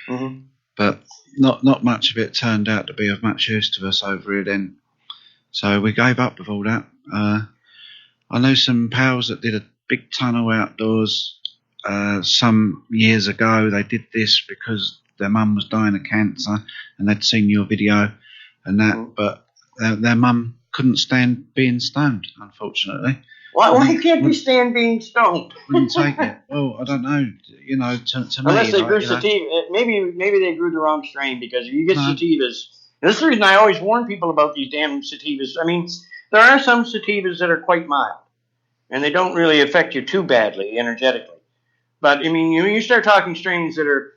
And But not much of it turned out to be of much use to us over here then. So we gave up with all that. I know some pals that did a big tunnel outdoors some years ago. They did this because their mum was dying of cancer and they'd seen your video and that, but their mum couldn't stand being stoned, unfortunately. Why can't you stand being stoned? Wouldn't take it. Well, I don't know. To Unless me, they grew sativa, maybe they grew the wrong strain, because if you get sativas, and this is the reason I always warn people about these damn sativas. I mean, there are some sativas that are quite mild, and they don't really affect you too badly energetically. But I mean, you start talking strains that are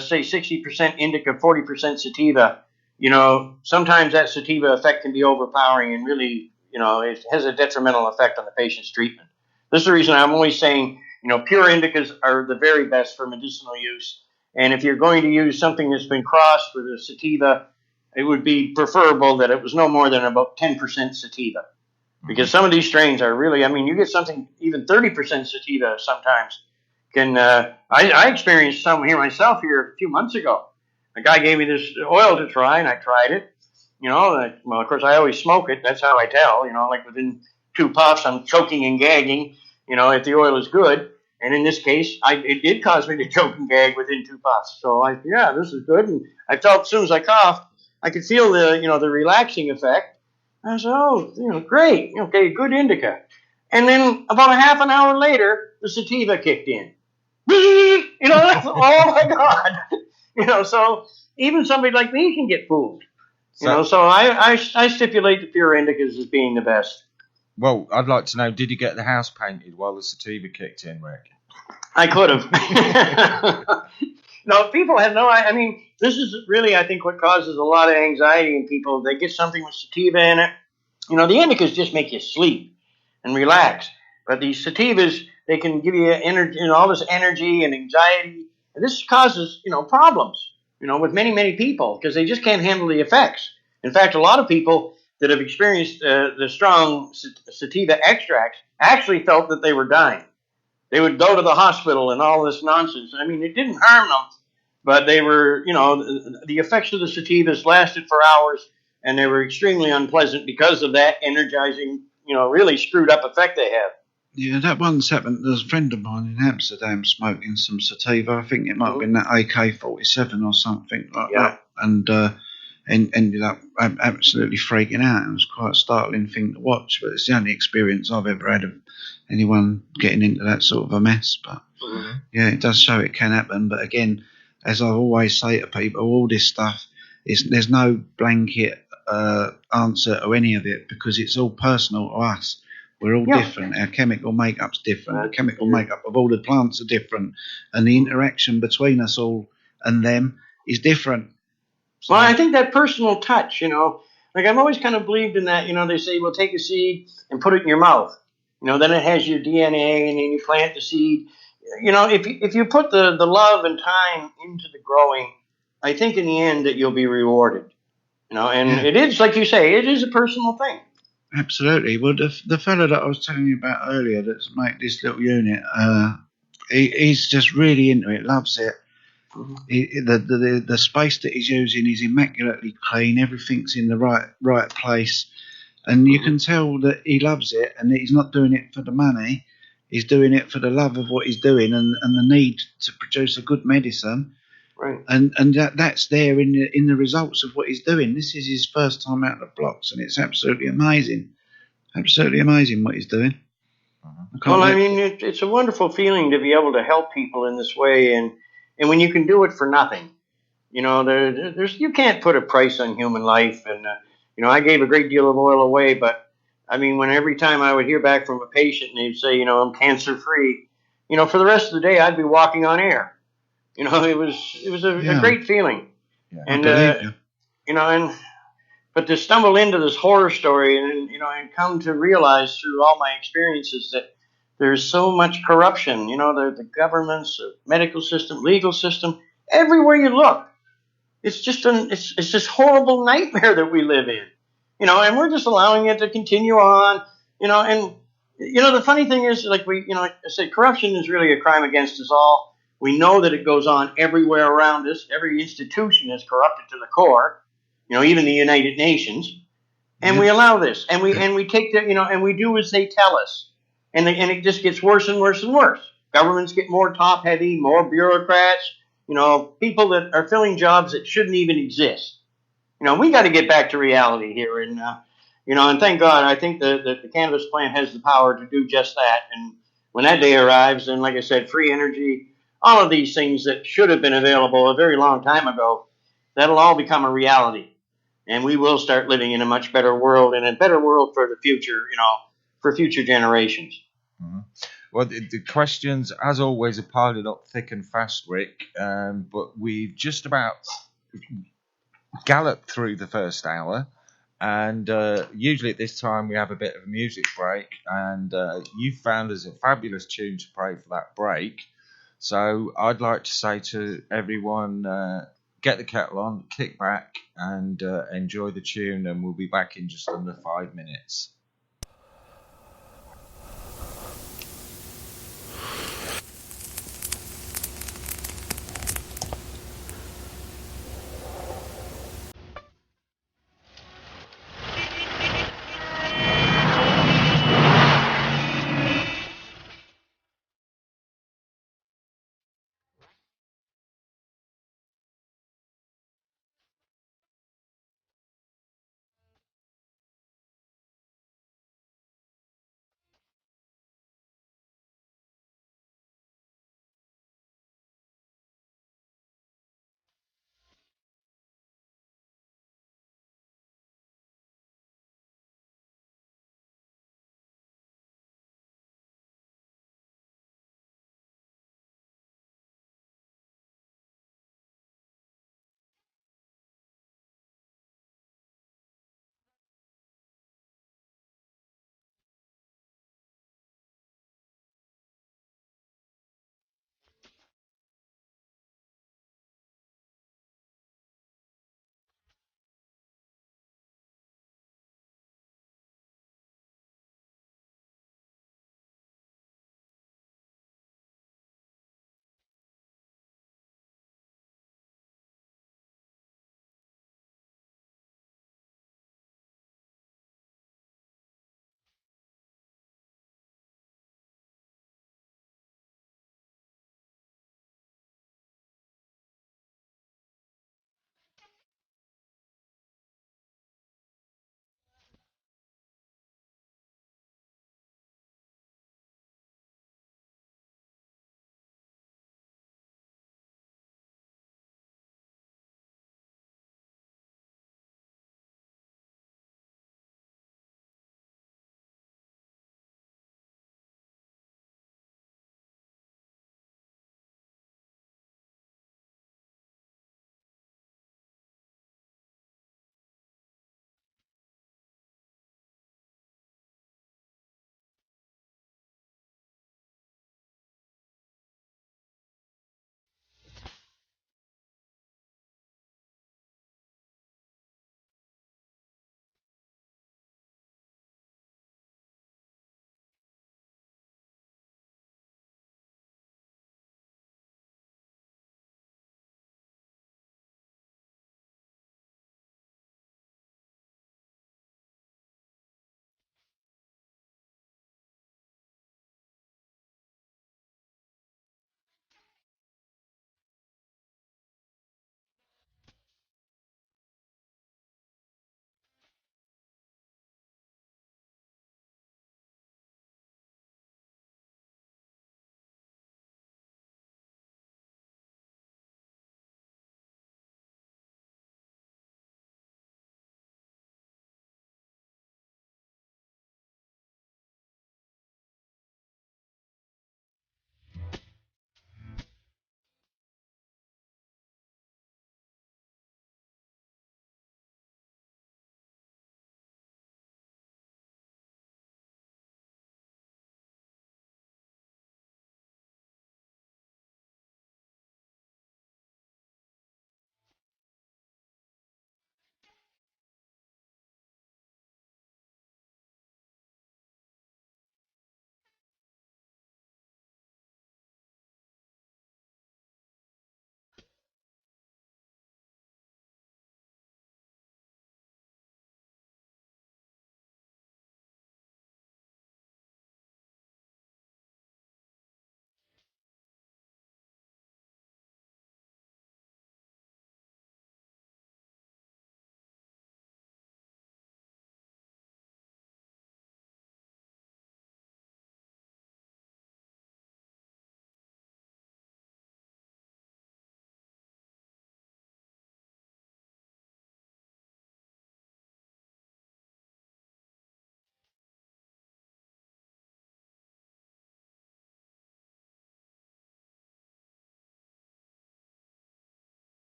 say 60% indica, 40% sativa. Sometimes that sativa effect can be overpowering and really, it has a detrimental effect on the patient's treatment. This is the reason I'm always saying, pure indicas are the very best for medicinal use. And if you're going to use something that's been crossed with a sativa, it would be preferable that it was no more than about 10% sativa. Because some of these strains are really, you get something, even 30% sativa sometimes can, I experienced some here myself here a few months ago. A guy gave me this oil to try, and I tried it. Well, of course, I always smoke it. That's how I tell. Like within 2 puffs, I'm choking and gagging. If the oil is good. And in this case, it did cause me to choke and gag within 2 puffs. So this is good. And I felt as soon as I coughed, I could feel the relaxing effect. I said, great. Okay, good indica. And then about a half an hour later, the sativa kicked in. Oh my God. So even somebody like me can get fooled. So I stipulate the pure indicas as being the best. Well, I'd like to know, did you get the house painted while the sativa kicked in, Rick? I could have. No, people have no. This is really, I think, what causes a lot of anxiety in people. They get something with sativa in it. The indicas just make you sleep and relax, but these sativas, they can give you energy, all this energy and anxiety. And this causes, problems, with many, many people, because they just can't handle the effects. In fact, a lot of people that have experienced the strong sativa extracts actually felt that they were dying. They would go to the hospital and all this nonsense. I mean, it didn't harm them, but they were, the effects of the sativas lasted for hours, and they were extremely unpleasant because of that energizing, really screwed up effect they have. Yeah, that once happened. There's a friend of mine in Amsterdam smoking some sativa. I think it might have been that AK-47 or something like that, and ended up absolutely freaking out. It was quite a startling thing to watch, but it's the only experience I've ever had of anyone getting into that sort of a mess. But yeah, it does show it can happen. But again, as I always say to people, all this stuff there's no blanket answer to any of it, because it's all personal to us. We're all different. Our chemical makeup's different. The chemical makeup of all the plants are different, and the interaction between us all and them is different. So, well, I think that personal touch, like I've always kind of believed in that. They say, well, take a seed and put it in your mouth. Then it has your DNA, and then you plant the seed. If you put the love and time into the growing, I think in the end that you'll be rewarded. It is, like you say, it is a personal thing. Absolutely. Well, the fellow that I was telling you about earlier that's made this little unit, he's just really into it, loves it. The space that he's using is immaculately clean. Everything's in the right place, and you can tell that he loves it, and that he's not doing it for the money. He's doing it for the love of what he's doing, and the need to produce a good medicine. Right. And that's there in the results of what he's doing. This is his first time out of the blocks, and it's absolutely amazing. Absolutely amazing what he's doing. Well, I mean, it's a wonderful feeling to be able to help people in this way, and when you can do it for nothing, there's you can't put a price on human life. And I gave a great deal of oil away, but I mean, when every time I would hear back from a patient and they'd say, I'm cancer free, for the rest of the day I'd be walking on air. It was a great feeling. Yeah, and but to stumble into this horror story and come to realize through all my experiences that there's so much corruption, the governments, the medical system, legal system, everywhere you look, it's just it's this horrible nightmare that we live in, and we're just allowing it to continue on, and the funny thing is, like like I said, corruption is really a crime against us all. We know that it goes on everywhere around us. Every institution is corrupted to the core, even the United Nations, and we allow this, and we take the, and we do as they tell us, and it just gets worse and worse and worse. Governments get more top heavy, more bureaucrats, people that are filling jobs that shouldn't even exist. We got to get back to reality here, and and thank God, I think that the cannabis plant has the power to do just that. And when that day arrives, then, like I said, free energy, all of these things that should have been available a very long time ago, that'll all become a reality. And we will start living in a much better world, and a better world for the future, for future generations. Mm-hmm. Well, the questions, as always, are piling up thick and fast, Rick. But we've just about galloped through the first hour. And usually at this time we have a bit of a music break. And you found us a fabulous tune to play for that break. So I'd like to say to everyone, get the kettle on, kick back, and enjoy the tune, and we'll be back in just under 5 minutes.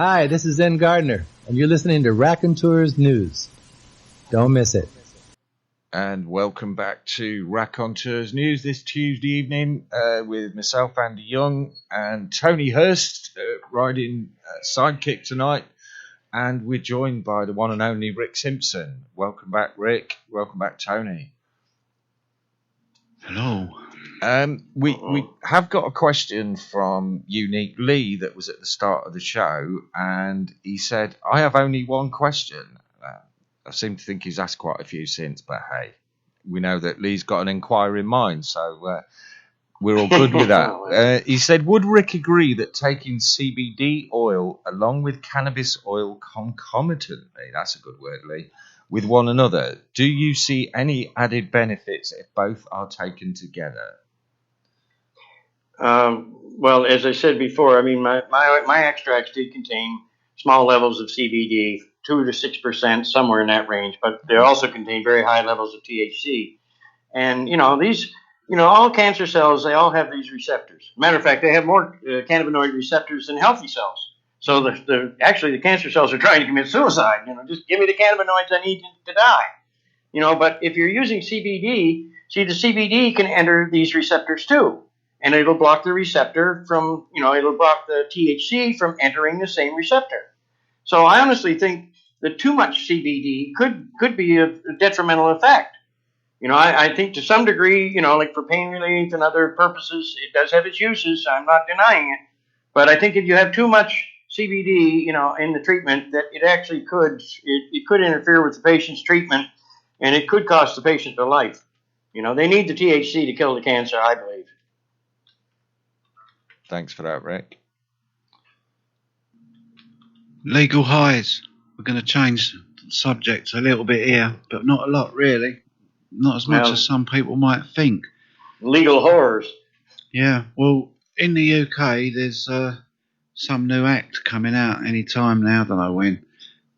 Hi, this is Zen Gardner, and you're listening to Raconteurs News. Don't miss it. And welcome back to Raconteurs News this Tuesday evening with myself, Andy Young, and Tony Hurst riding sidekick tonight. And we're joined by the one and only Rick Simpson. Welcome back, Rick. Welcome back, Tony. Hello. We have got a question from Unique Lee that was at the start of the show, and he said, I have only one question. I seem to think he's asked quite a few since, but hey, we know that Lee's got an inquiring mind, so we're all good with that. He said, would Rick agree that taking CBD oil along with cannabis oil concomitantly, that's a good word, Lee, with one another, do you see any added benefits if both are taken together? Well, as I said before, I mean, my extracts did contain small levels of CBD, 2 to 6%, somewhere in that range, but they also contain very high levels of THC. And, these, all cancer cells, they all have these receptors. Matter of fact, they have more cannabinoid receptors than healthy cells. So the cancer cells are trying to commit suicide. Just give me the cannabinoids I need to die. But if you're using CBD, the CBD can enter these receptors too. And it'll block the receptor from, it'll block the THC from entering the same receptor. So I honestly think that too much CBD could be a detrimental effect. I think to some degree, like for pain relief and other purposes, it does have its uses. I'm not denying it. But I think if you have too much CBD, in the treatment, that it actually could interfere with the patient's treatment, and it could cost the patient their life. They need the THC to kill the cancer, I believe. Thanks for that, Rick. Legal highs. We're going to change the subject a little bit here, but not a lot, really. Not as much as some people might think. Legal horrors. Yeah, well, in the UK, there's some new act coming out any time now, I don't know when.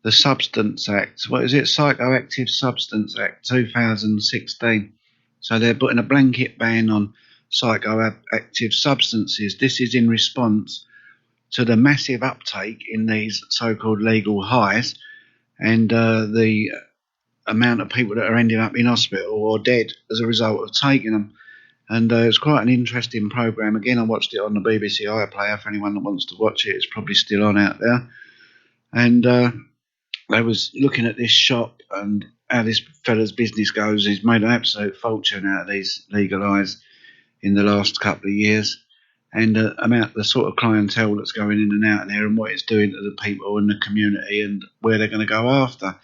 The Substance Act. What is it? Psychoactive Substance Act 2016. So they're putting a blanket ban on psychoactive substances. This is in response to the massive uptake in these so-called legal highs and the amount of people that are ending up in hospital or dead as a result of taking them. And it's quite an interesting programme. Again, I watched it on the BBC iPlayer. For anyone that wants to watch it, it's probably still on out there. And they was looking at this shop and how this fella's business goes. He's made an absolute fortune out of these legal highs in the last couple of years, and the sort of clientele that's going in and out there and what it's doing to the people in the community and where they're going to go after.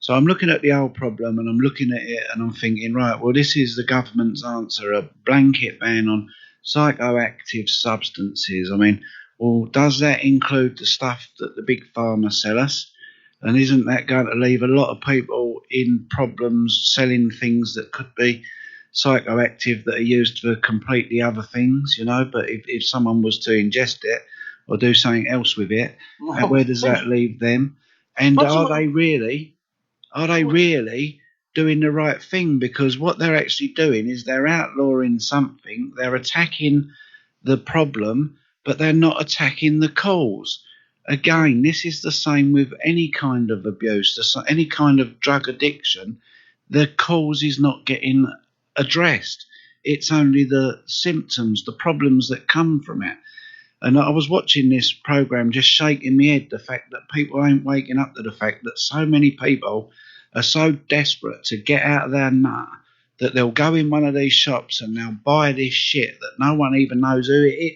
So I'm looking at the whole problem and I'm looking at it and I'm thinking, right, well, this is the government's answer, a blanket ban on psychoactive substances. I mean, well, does that include the stuff that the big pharma sell us? And isn't that going to leave a lot of people in problems selling things that could be psychoactive that are used for completely other things, but if someone was to ingest it or do something else with it, where does that leave them? And are they really doing the right thing? Because what they're actually doing is they're outlawing something, they're attacking the problem, but they're not attacking the cause. Again, this is the same with any kind of abuse, any kind of drug addiction. The cause is not getting addressed. It's only the symptoms, the problems that come from it. And I was watching this program just shaking my head, the fact that people ain't waking up to the fact that so many people are so desperate to get out of their nut that they'll go in one of these shops and they'll buy this shit that no one even knows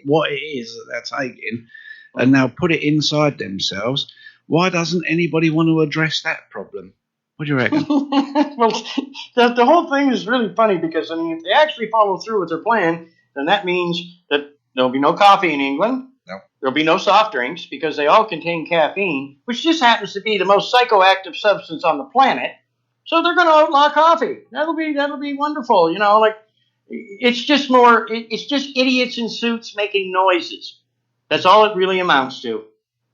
what it is that they're taking, and they'll put it inside themselves. Why doesn't anybody want to address that problem? What do you reckon? Well, the whole thing is really funny because, if they actually follow through with their plan, then that means that there'll be no coffee in England. No. There'll be no soft drinks because they all contain caffeine, which just happens to be the most psychoactive substance on the planet. So they're going to outlaw coffee. That'll be wonderful. It's just idiots in suits making noises. That's all it really amounts to.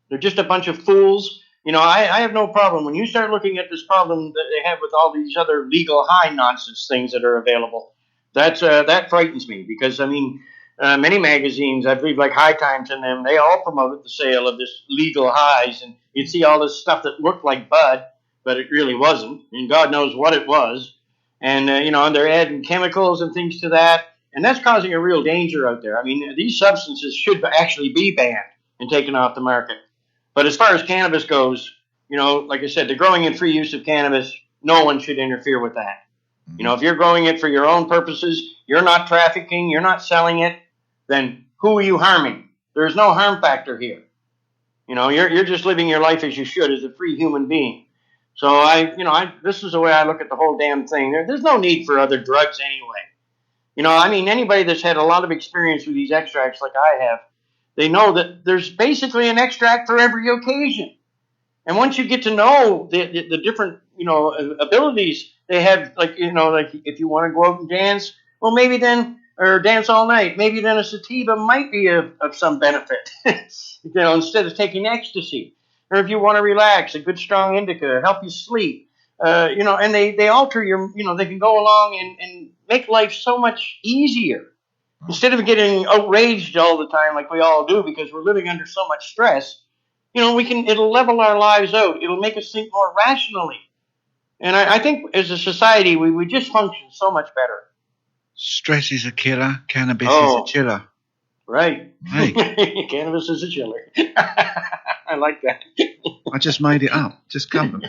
They're just a bunch of fools. I have no problem when you start looking at this problem that they have with all these other legal high nonsense things that are available. That frightens me because many magazines, I believe like High Times and them, they all promoted the sale of this legal highs, and you'd see all this stuff that looked like bud, but it really wasn't, and God knows what it was. And, and they're adding chemicals and things to that, and that's causing a real danger out there. I mean, these substances should actually be banned and taken off the market. But as far as cannabis goes, like I said, the growing and free use of cannabis, no one should interfere with that. If you're growing it for your own purposes, you're not trafficking, you're not selling it, then who are you harming? There's no harm factor here. You're just living your life as you should as a free human being. So this is the way I look at the whole damn thing. There's no need for other drugs anyway. Anybody that's had a lot of experience with these extracts like I have, they know that there's basically an extract for every occasion. And once you get to know the different, abilities they have, like if you want to go out and dance, well, maybe then, or dance all night, maybe then a sativa might be of some benefit, instead of taking ecstasy. Or if you want to relax, a good strong indica, help you sleep, and they alter your, they can go along and make life so much easier. Instead of getting outraged all the time like we all do because we're living under so much stress, it'll level our lives out. It'll make us think more rationally. And I think as a society, we just function so much better. Stress is a killer. Cannabis is a chiller. Right. Hey. Cannabis is a chiller. I like that. I just made it up. Just come.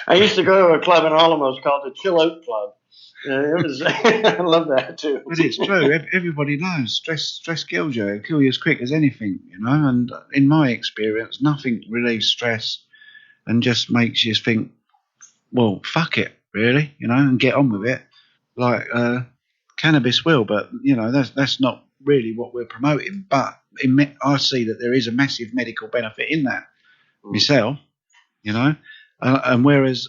I used to go to a club in Alamos called the Chill Out Club. I love that too. But it's true. Everybody knows stress kills you. It'll kill you as quick as anything, And in my experience, nothing relieves stress and just makes you think, well, fuck it, really, and get on with it. Like cannabis will, but that's not really what we're promoting. But I see that there is a massive medical benefit in that myself, and whereas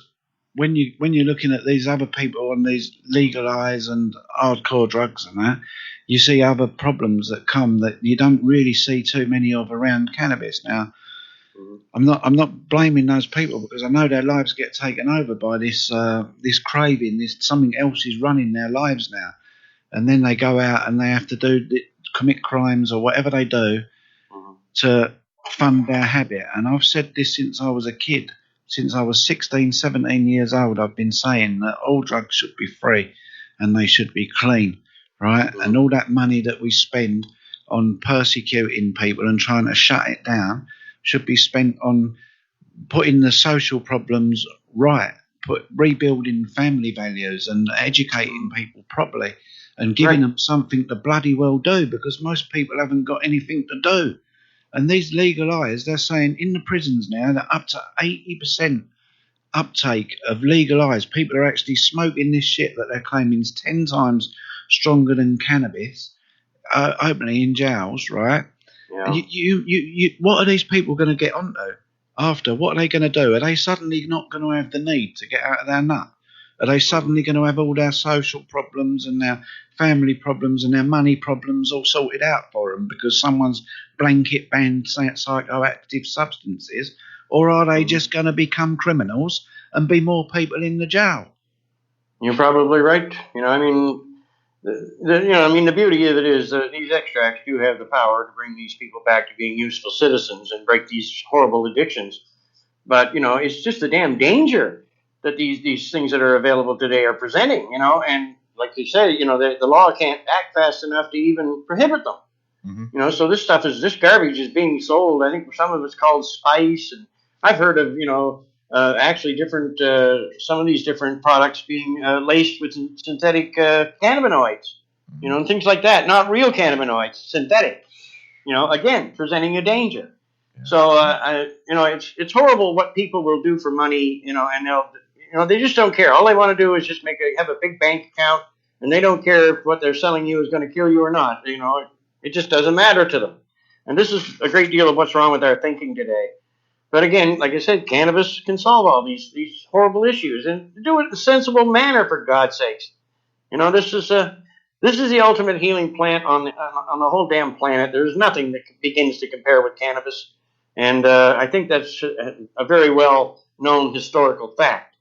when you're looking at these other people and these legalized and hardcore drugs and that, you see other problems that come that you don't really see too many of around cannabis. Now, I'm not blaming those people because I know their lives get taken over by this craving. This something else is running their lives now, and then they go out and they have to commit crimes or whatever they do to fund their habit. And I've said this since I was a kid. Since I was 16, 17 years old, I've been saying that all drugs should be free and they should be clean, right? And all that money that we spend on persecuting people and trying to shut it down should be spent on putting the social problems right, rebuilding family values and educating people properly and giving them something to bloody well do, because most people haven't got anything to do. And these legalised, they're saying in the prisons now that up to 80% uptake of legalised people are actually smoking this shit that they're claiming is 10 times stronger than cannabis, openly in jails, right? Yeah. You, what are these people going to get onto after? What are they going to do? Are they suddenly not going to have the need to get out of their nut? Are they suddenly going to have all their social problems and their family problems and their money problems all sorted out for them because someone's blanket banned psychoactive substances? Or are they just going to become criminals and be more people in the jail? You're probably right. The beauty of it is that these extracts do have the power to bring these people back to being useful citizens and break these horrible addictions. But, it's just the damn danger that these things that are available today are presenting, and like you say, the law can't act fast enough to even prohibit them. Mm-hmm. So this garbage is being sold. I think some of it's called spice, and I've heard of, actually different, some of these different products being laced with synthetic cannabinoids, and things like that. Not real cannabinoids, synthetic, again, presenting a danger. Yeah. So, it's horrible what people will do for money, and they just don't care. All they want to do is just have a big bank account, and they don't care if what they're selling you is going to kill you or not. It just doesn't matter to them. And this is a great deal of what's wrong with our thinking today. But again, like I said, cannabis can solve all these horrible issues and do it in a sensible manner, for God's sakes. This is the ultimate healing plant on the whole damn planet. There's nothing that begins to compare with cannabis. And I think that's a very well-known historical fact.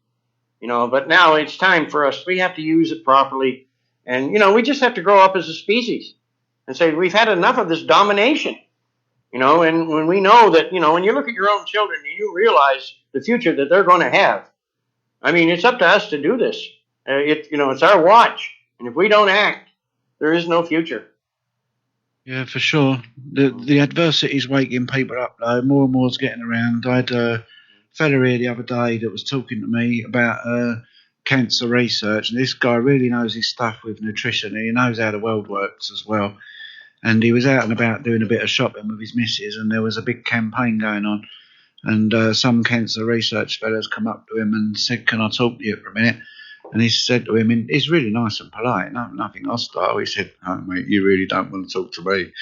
But now it's time for us. We have to use it properly. And, we just have to grow up as a species. and say, we've had enough of this domination. And when we know that, when you look at your own children and you realize the future that they're going to have, I mean, it's up to us to do this. It's our watch. And if we don't act, there is no future. Yeah, for sure. The adversity is waking people up, though. More and more is getting around. I had a fella here the other day that was talking to me about cancer research, and this guy really knows his stuff with nutrition, and he knows how the world works as well. And he was out and about doing a bit of shopping with his missus, and there was a big campaign going on. And some cancer research fellas come up to him and said, "Can I talk to you for a minute?" And he said to him, and he's really nice and polite, nothing hostile. He said, "Oh, mate, you really don't want to talk to me."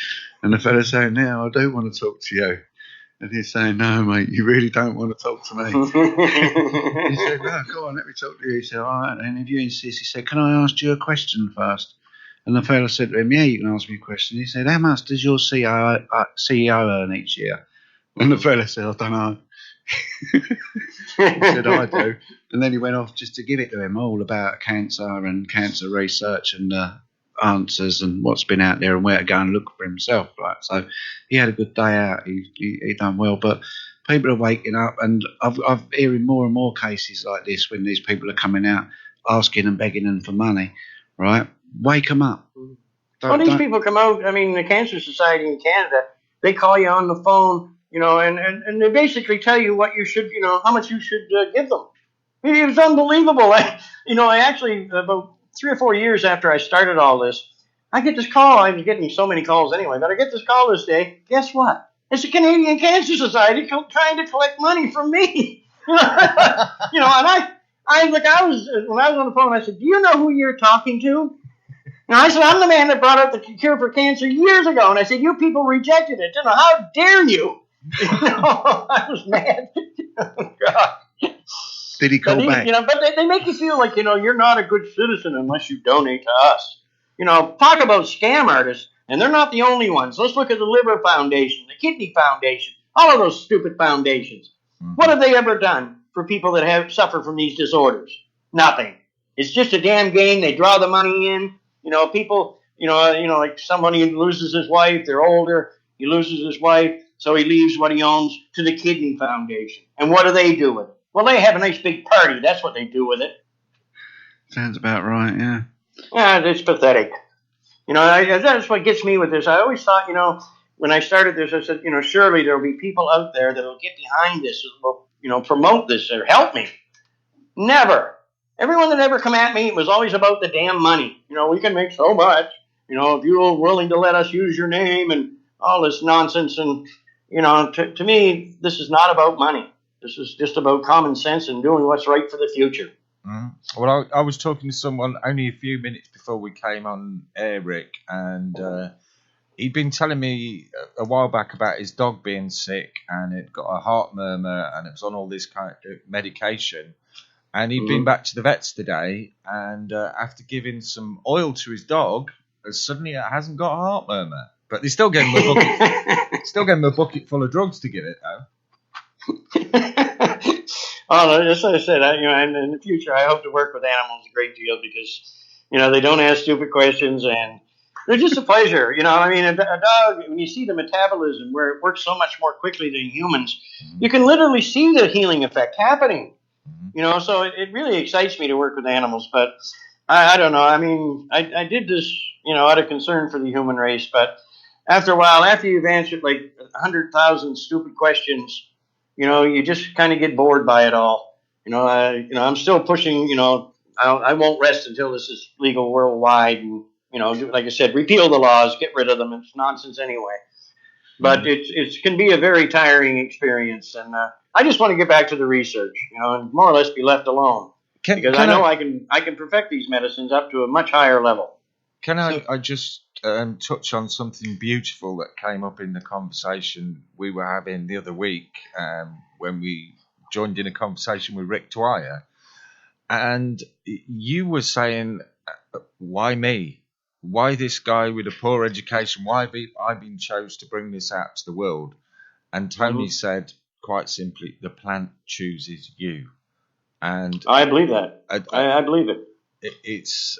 And the fella's saying, "No, I do want to talk to you." And he's saying, "No, mate, you really don't want to talk to me." He said, "No, go on, let me talk to you." He said, "All right." And if you insist, he said, "Can I ask you a question first?" And the fella said to him, "Yeah, you can ask me a question." He said, "How much does your CEO earn each year?" And the fella said, "I don't know." He said, "I do." And then he went off just to give it to him, all about cancer and cancer research and answers and what's been out there and where to go and look for himself. Right? So he had a good day out. He done well. But people are waking up, and I've hearing more and more cases like this when these people are coming out asking and begging them for money. Right? Wake them up. These people come out. I mean, the Cancer Society in Canada, they call you on the phone. And they basically tell you what you should, how much you should give them. It was unbelievable. I actually, about 3 or 4 years after I started all this, I get this call. I was getting so many calls anyway, but I get this call this day. Guess what? It's the Canadian Cancer Society trying to collect money from me. And when I was on the phone, I said, "Do you know who you're talking to?" And I said, "I'm the man that brought out the cure for cancer years ago." And I said, "You people rejected it. How dare you?" I was mad. Oh, God. Did he call back? But they make you feel like, you're not a good citizen unless you donate to us. Talk about scam artists, and they're not the only ones. Let's look at the Liver Foundation, the Kidney Foundation, all of those stupid foundations. Mm-hmm. What have they ever done for people that suffer from these disorders? Nothing. It's just a damn game. They draw the money in. People, like somebody loses his wife, they're older, he loses his wife, so he leaves what he owns to the Kidney Foundation. And what do they do with it? Well, they have a nice big party. That's what they do with it. Sounds about right, yeah. Yeah, it's pathetic. That's what gets me with this. I always thought, when I started this, I said, surely there'll be people out there that'll get behind this, will, promote this or help me. Never. Everyone that ever come at me, it was always about the damn money. We can make so much. If you're willing to let us use your name and all this nonsense. And, to me, this is not about money. This is just about common sense and doing what's right for the future. Mm. Well, I was talking to someone only a few minutes before we came on air, Rick, and he'd been telling me a while back about his dog being sick, and it got a heart murmur, and it was on all this kind of medication. And he'd been back to the vets today, and after giving some oil to his dog, suddenly it hasn't got a heart murmur. But they still gave him a bucket full of drugs to give it, though. As I said, and in the future, I hope to work with animals a great deal because, they don't ask stupid questions and they're just a pleasure. A dog, when you see the metabolism where it works so much more quickly than humans, you can literally see the healing effect happening. So it really excites me to work with animals, but I don't know. I did this, out of concern for the human race, but after a while, after you've answered like 100,000 stupid questions, you just kind of get bored by it all. I'm still pushing, I won't rest until this is legal worldwide and, like I said, repeal the laws, get rid of them. It's nonsense anyway. But it can be a very tiring experience. And I just want to get back to the research, and more or less be left alone. Because I know I can perfect these medicines up to a much higher level. Can I just touch on something beautiful that came up in the conversation we were having the other week when we joined in a conversation with Rick Dwyer, and you were saying, why me? Why this guy with a poor education? Why have I been chose to bring this out to the world? And Tony said, quite simply, the plant chooses you. And I believe that. I believe it. it's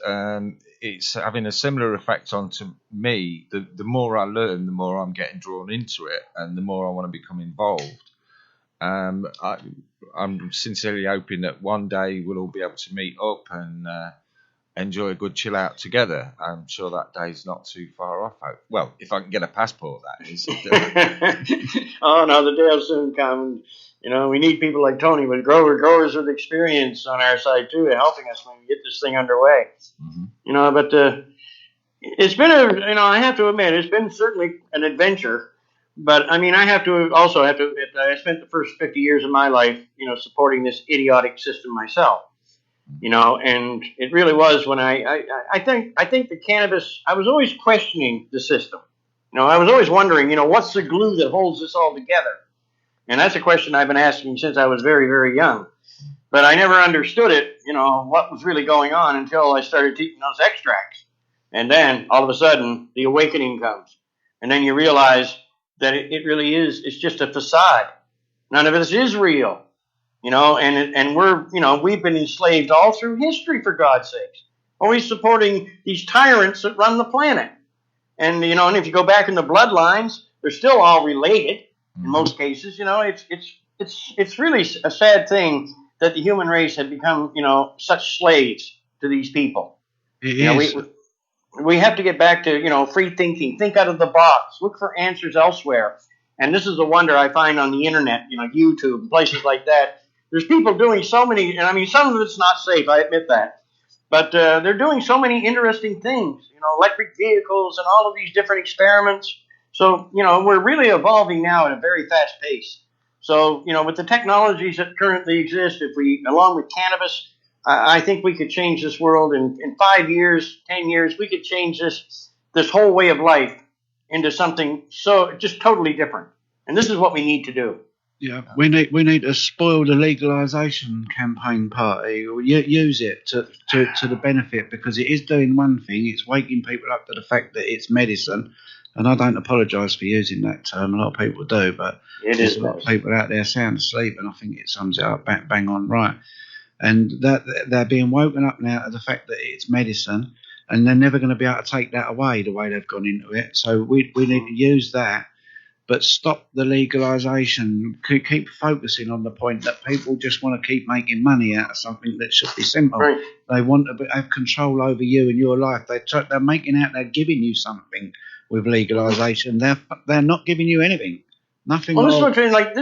having a similar effect onto me. The more I learn, the more I'm getting drawn into it, and the more I want to become involved. I'm sincerely hoping that one day we'll all be able to meet up and enjoy a good chill out together. I'm sure that day's not too far off. Well, if I can get a passport, that is. Oh no, the day will soon come. We need people like Tony with growers with experience on our side too, helping us when we get this thing underway. Mm-hmm. But it's been I have to admit, it's been certainly an adventure. But I mean, I spent the first 50 years of my life, supporting this idiotic system myself. And it really was when I think the cannabis, I was always questioning the system. I was always wondering, what's the glue that holds this all together? And that's a question I've been asking since I was very, very young. But I never understood it, what was really going on until I started taking those extracts. And then all of a sudden the awakening comes. And then you realize that it really is, it's just a facade. None of this is real. And we've been enslaved all through history, for God's sakes, always supporting these tyrants that run the planet. And, and if you go back in the bloodlines, they're still all related in most cases. It's really a sad thing that the human race had become, such slaves to these people. We have to get back to, free thinking, think out of the box, look for answers elsewhere. And this is a wonder I find on the internet, YouTube and places like that. There's people doing so many, and I mean, some of it's not safe, I admit that. But they're doing so many interesting things, electric vehicles and all of these different experiments. So, we're really evolving now at a very fast pace. So, with the technologies that currently exist, if we, along with cannabis, I think we could change this world in 5 years, 10 years. We could change this whole way of life into something so just totally different. And this is what we need to do. Yeah, we need to spoil the legalisation campaign party. Use it to the benefit, because it is doing one thing. It's waking people up to the fact that it's medicine. And I don't apologise for using that term. A lot of people do, but there's a lot of people out there sound asleep, and I think it sums it up bang on right. And that they're being woken up now to the fact that it's medicine, and they're never going to be able to take that away the way they've gone into it. So we need to use that, but stop the legalisation. Keep focusing on the point that people just want to keep making money out of something that should be simple. Right. They want to have control over you and your life. They're making out they're giving you something with legalisation. They're not giving you anything. Nothing. Well, this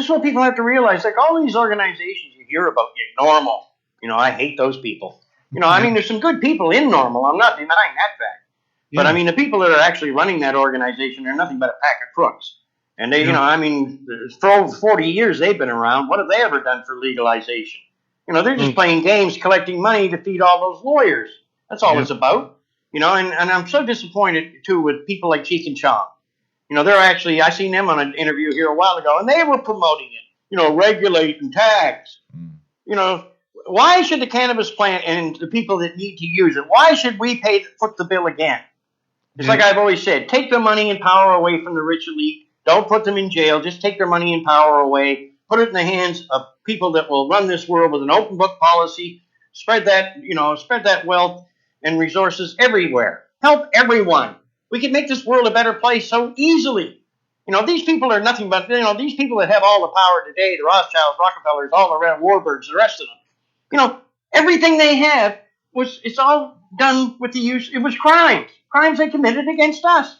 is what people have to realize. Like all these organizations you hear about, normal. I hate those people. I mean, there's some good people in normal. I'm not denying that fact. Yeah. But I mean, the people that are actually running that organization are nothing but a pack of crooks. And they, for over 40 years they've been around. What have they ever done for legalization? They're just playing games, collecting money to feed all those lawyers. That's all it's about. And I'm so disappointed too with people like Cheek and Chong. They're actually, I seen them on an interview here a while ago, and they were promoting it. Regulate and tax. Why should the cannabis plant and the people that need to use it, why should we foot the bill again? It's like I've always said, take the money and power away from the rich elite. Don't put them in jail. Just take their money and power away. Put it in the hands of people that will run this world with an open book policy. Spread that wealth and resources everywhere. Help everyone. We can make this world a better place so easily. These people are nothing but, these people that have all the power today, the Rothschilds, Rockefellers, all the Warburgs, the rest of them. Everything they have it's all done with the use. It was crimes they committed against us.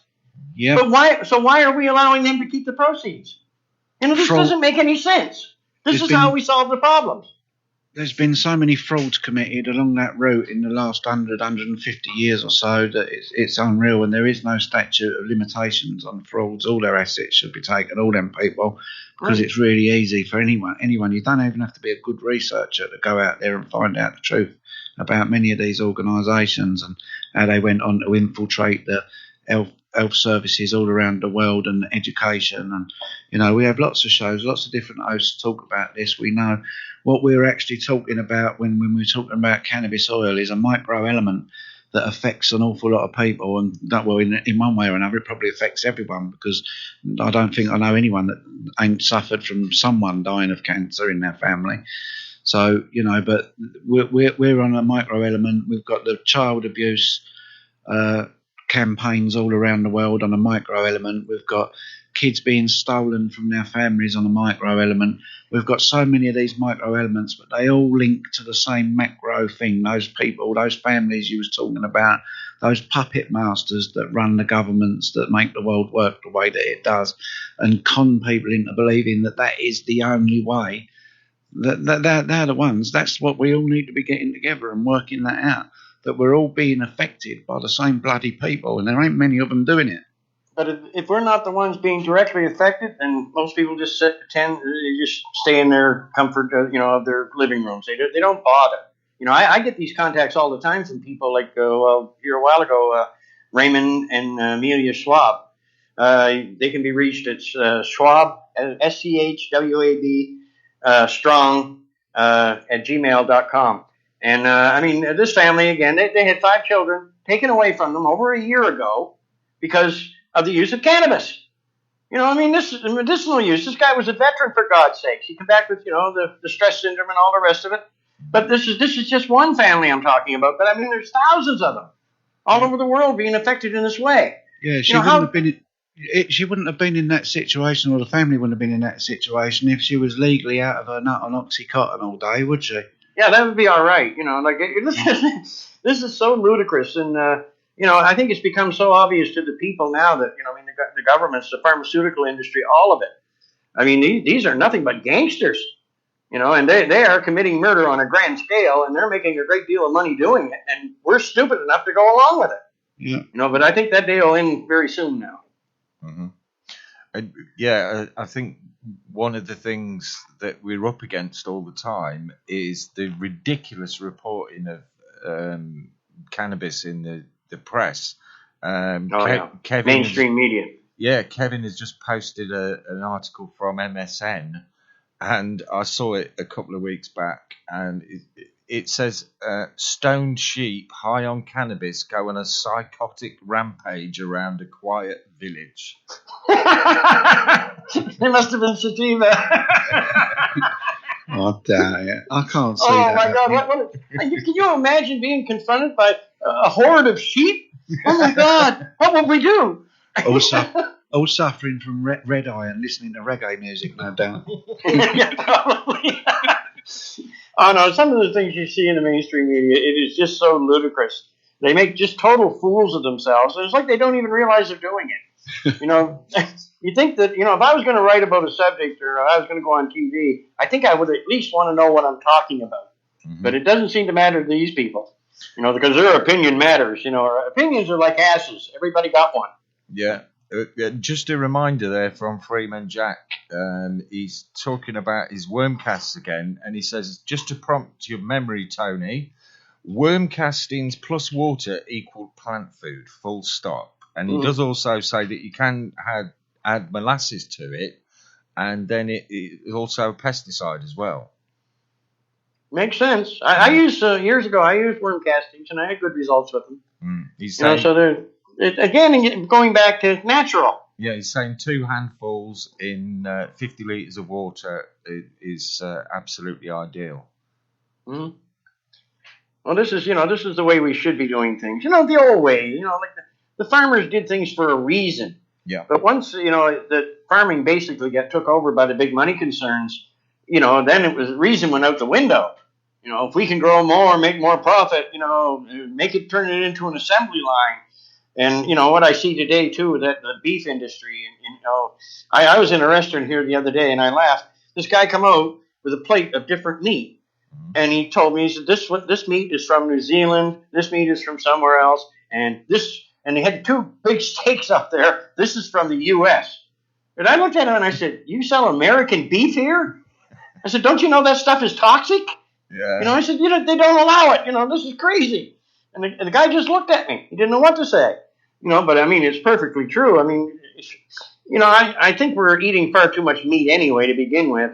Yeah. But why are we allowing them to keep the proceeds? This doesn't make any sense. This is how we solve the problems. There's been so many frauds committed along that route in the last 150 years or so that it's unreal, and there is no statute of limitations on frauds. All their assets should be taken, all them people, because it's really easy for anyone. You don't even have to be a good researcher to go out there and find out the truth about many of these organisations and how they went on to infiltrate the health services all around the world and education. And, we have lots of shows, lots of different hosts talk about this. We know what we're actually talking about when we're talking about cannabis oil is a micro element that affects an awful lot of people. And that, well, in one way or another, it probably affects everyone, because I don't think I know anyone that ain't suffered from someone dying of cancer in their family. So, but we're on a micro element. We've got the child abuse campaigns all around the world on a micro element. We've got kids being stolen from their families on a micro element. We've got so many of these micro elements, but they all link to the same macro thing. Those people, those families you was talking about, those puppet masters that run the governments that make the world work the way that it does, and con people into believing that is the only way. They're the ones. That's what we all need to be getting together and working that out. That we're all being affected by the same bloody people, and there ain't many of them doing it. But if we're not the ones being directly affected, then most people just they just stay in their comfort, of their living rooms. They don't bother. I get these contacts all the time from people like, here a while ago, Raymond and Amelia Schwab. They can be reached at Schwab, SCHWAB, strong, at gmail.com. And, this family, again, they had 5 children taken away from them over a year ago because of the use of cannabis. This is medicinal use. This guy was a veteran, for God's sakes. He came back with, the stress syndrome and all the rest of it. But this is just one family I'm talking about. But, there's thousands of them all over the world being affected in this way. Yeah, she wouldn't have been in that situation, or the family wouldn't have been in that situation if she was legally out of her nut on Oxycontin all day, would she? Yeah, that would be all right. This is so ludicrous. And, I think it's become so obvious to the people now that, the governments, the pharmaceutical industry, all of it. These are nothing but gangsters, and they are committing murder on a grand scale, and they're making a great deal of money doing it. And we're stupid enough to go along with it. Yeah. But I think that day will end very soon now. Mm-hmm. I think one of the things that we're up against all the time is the ridiculous reporting of cannabis in the press. Kevin mainstream media. Yeah, Kevin has just posted an article from MSN, and I saw it a couple of weeks back, and it says, stoned sheep high on cannabis go on a psychotic rampage around a quiet village. They must have been sativa. Oh, damn it. I can't see that. Oh, that. my God. Can you imagine being confronted by a horde of sheep? Oh, my God. What would we do? All suffering from red eye and listening to reggae music, no doubt. Yeah, probably. Oh, no, some of the things you see in the mainstream media, it is just so ludicrous. They make just total fools of themselves. It's like they don't even realize they're doing it. You think that, if I was going to write about a subject or I was going to go on TV, I think I would at least want to know what I'm talking about. Mm-hmm. But it doesn't seem to matter to these people, because their opinion matters. Our opinions are like asses. Everybody got one. Yeah. Just a reminder there from Freeman Jack. He's talking about his worm casts again, and he says, just to prompt your memory, Tony, worm castings plus water equal plant food, full stop. And he does also say that you can add molasses to it, and then it is also a pesticide as well. Makes sense. I used years ago. I used worm castings, and I had good results with them. He's saying, so they're again going back to natural. Yeah, he's saying 2 handfuls in 50 litres of water is absolutely ideal. Mm-hmm. Well, this is the way we should be doing things. The old way. Like the farmers did things for a reason. Yeah. But once the farming basically got took over by the big money concerns, then reason went out the window. If we can grow more, make more profit, turn it into an assembly line. And, what I see today, too, is that the beef industry, I was in a restaurant here the other day, and I laughed. This guy come out with a plate of different meat, and he told me, he said, this meat is from New Zealand, this meat is from somewhere else, and they had 2 big steaks up there. This is from the U.S. And I looked at him, and I said, you sell American beef here? I said, don't you know that stuff is toxic? Yeah. I said, they don't allow it. This is crazy. And the guy just looked at me. He didn't know what to say. But it's perfectly true. I think we're eating far too much meat anyway to begin with.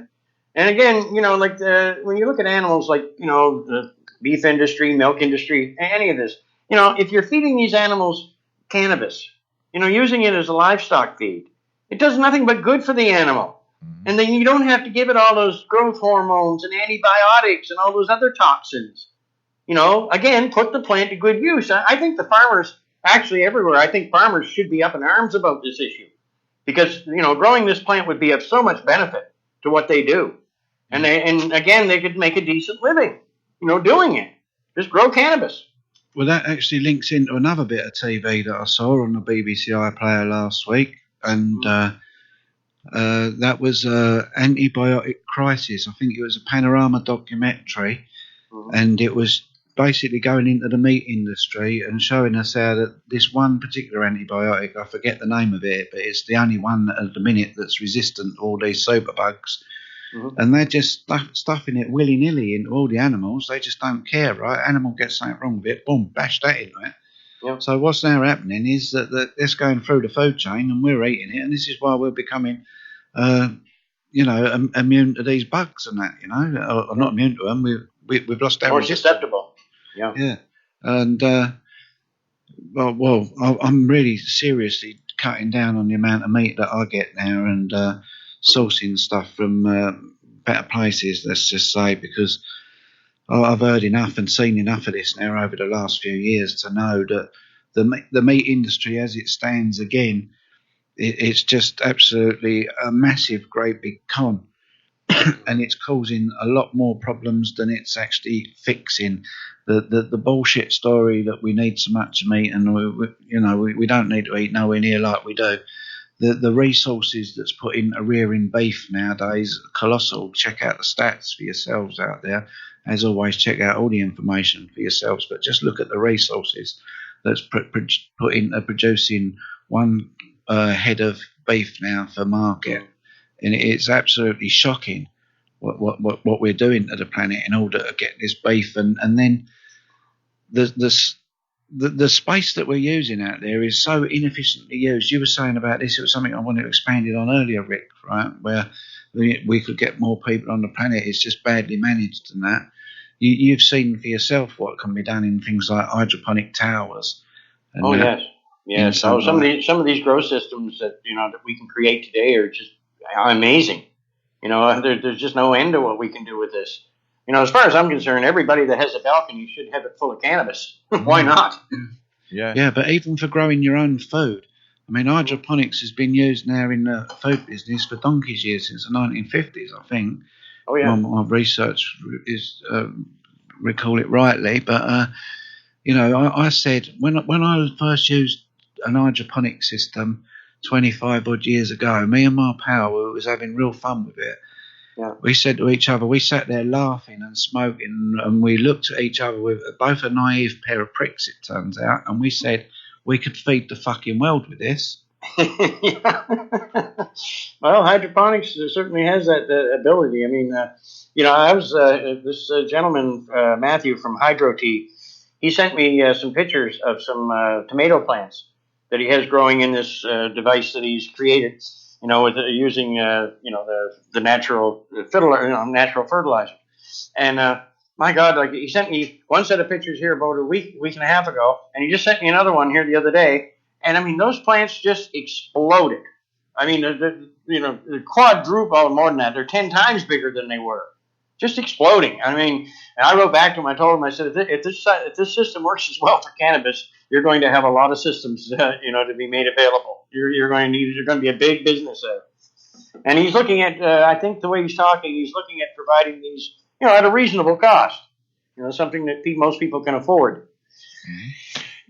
And again, when you look at animals like, the beef industry, milk industry, any of this, if you're feeding these animals cannabis, using it as a livestock feed, it does nothing but good for the animal. And then you don't have to give it all those growth hormones and antibiotics and all those other toxins. Again, put the plant to good use. I think the farmers, actually everywhere, I think farmers should be up in arms about this issue. Because, growing this plant would be of so much benefit to what they do. And again, they could make a decent living, doing it. Just grow cannabis. Well, that actually links into another bit of TV that I saw on the BBC iPlayer last week. And that was Antibiotic Crisis. I think it was a panorama documentary. And it was basically going into the meat industry and showing us how that this one particular antibiotic, I forget the name of it, but it's the only one at the minute that's resistant to all these superbugs. And they're just stuffing it willy-nilly into all the animals. They just don't care, right? Animal gets something wrong with it, boom, bash that into it. Yep. So what's now happening is that it's going through the food chain and we're eating it, and this is why we're becoming, immune to these bugs and that, or not immune to them. We've lost our more resistance. susceptible. Yeah. And I'm really seriously cutting down on the amount of meat that I get now and sourcing stuff from better places, let's just say, because I've heard enough and seen enough of this now over the last few years to know that the meat industry as it stands again, it's just absolutely a massive, great big con. And it's causing a lot more problems than it's actually fixing. The bullshit story that we need so much meat and we don't need to eat nowhere near like we do. The resources that's put into rearing beef nowadays are colossal. Check out the stats for yourselves out there. As always, check out all the information for yourselves. But just look at the resources that's put into producing one head of beef now for market. And it's absolutely shocking what we're doing to the planet in order to get this beef. And then the space that we're using out there is so inefficiently used. You were saying about this, it was something I wanted to expand it on earlier, Rick, right? Where we could get more people on the planet. It's just badly managed and that. You've seen for yourself what can be done in things like hydroponic towers. And yes. So some of these grow systems that that we can create today are just amazing. There's just no end to what we can do with this. As far as I'm concerned, everybody that has a balcony should have it full of cannabis. Why not? Yeah, but even for growing your own food. I mean, hydroponics has been used now in the food business for donkey's years, since the 1950s, I think. Oh, yeah. My research is recall it rightly. But, I said, when I first used an hydroponic system 25 odd years ago, me and my pal was having real fun with it. Yeah. We said to each other, we sat there laughing and smoking, and we looked at each other with both a naive pair of pricks, it turns out, and we said we could feed the fucking world with this. Well, hydroponics certainly has that ability. I mean, I was this gentleman, Matthew from Hydro Tea, he sent me some pictures of some tomato plants that he has growing in this device that he's created. With using the natural natural fertilizer, and my God, like he sent me one set of pictures here about a week and a half ago, and he just sent me another one here the other day, and I mean those plants just exploded. I mean, they're quadruple, more than that. They're 10 times bigger than they were, just exploding. I mean, and I wrote back to him. I told him, I said, if this system works as well for cannabis, you're going to have a lot of systems, to be made available. You're going to be a big business there. And he's looking at, I think the way he's talking, he's looking at providing these, at a reasonable cost. Something that most people can afford.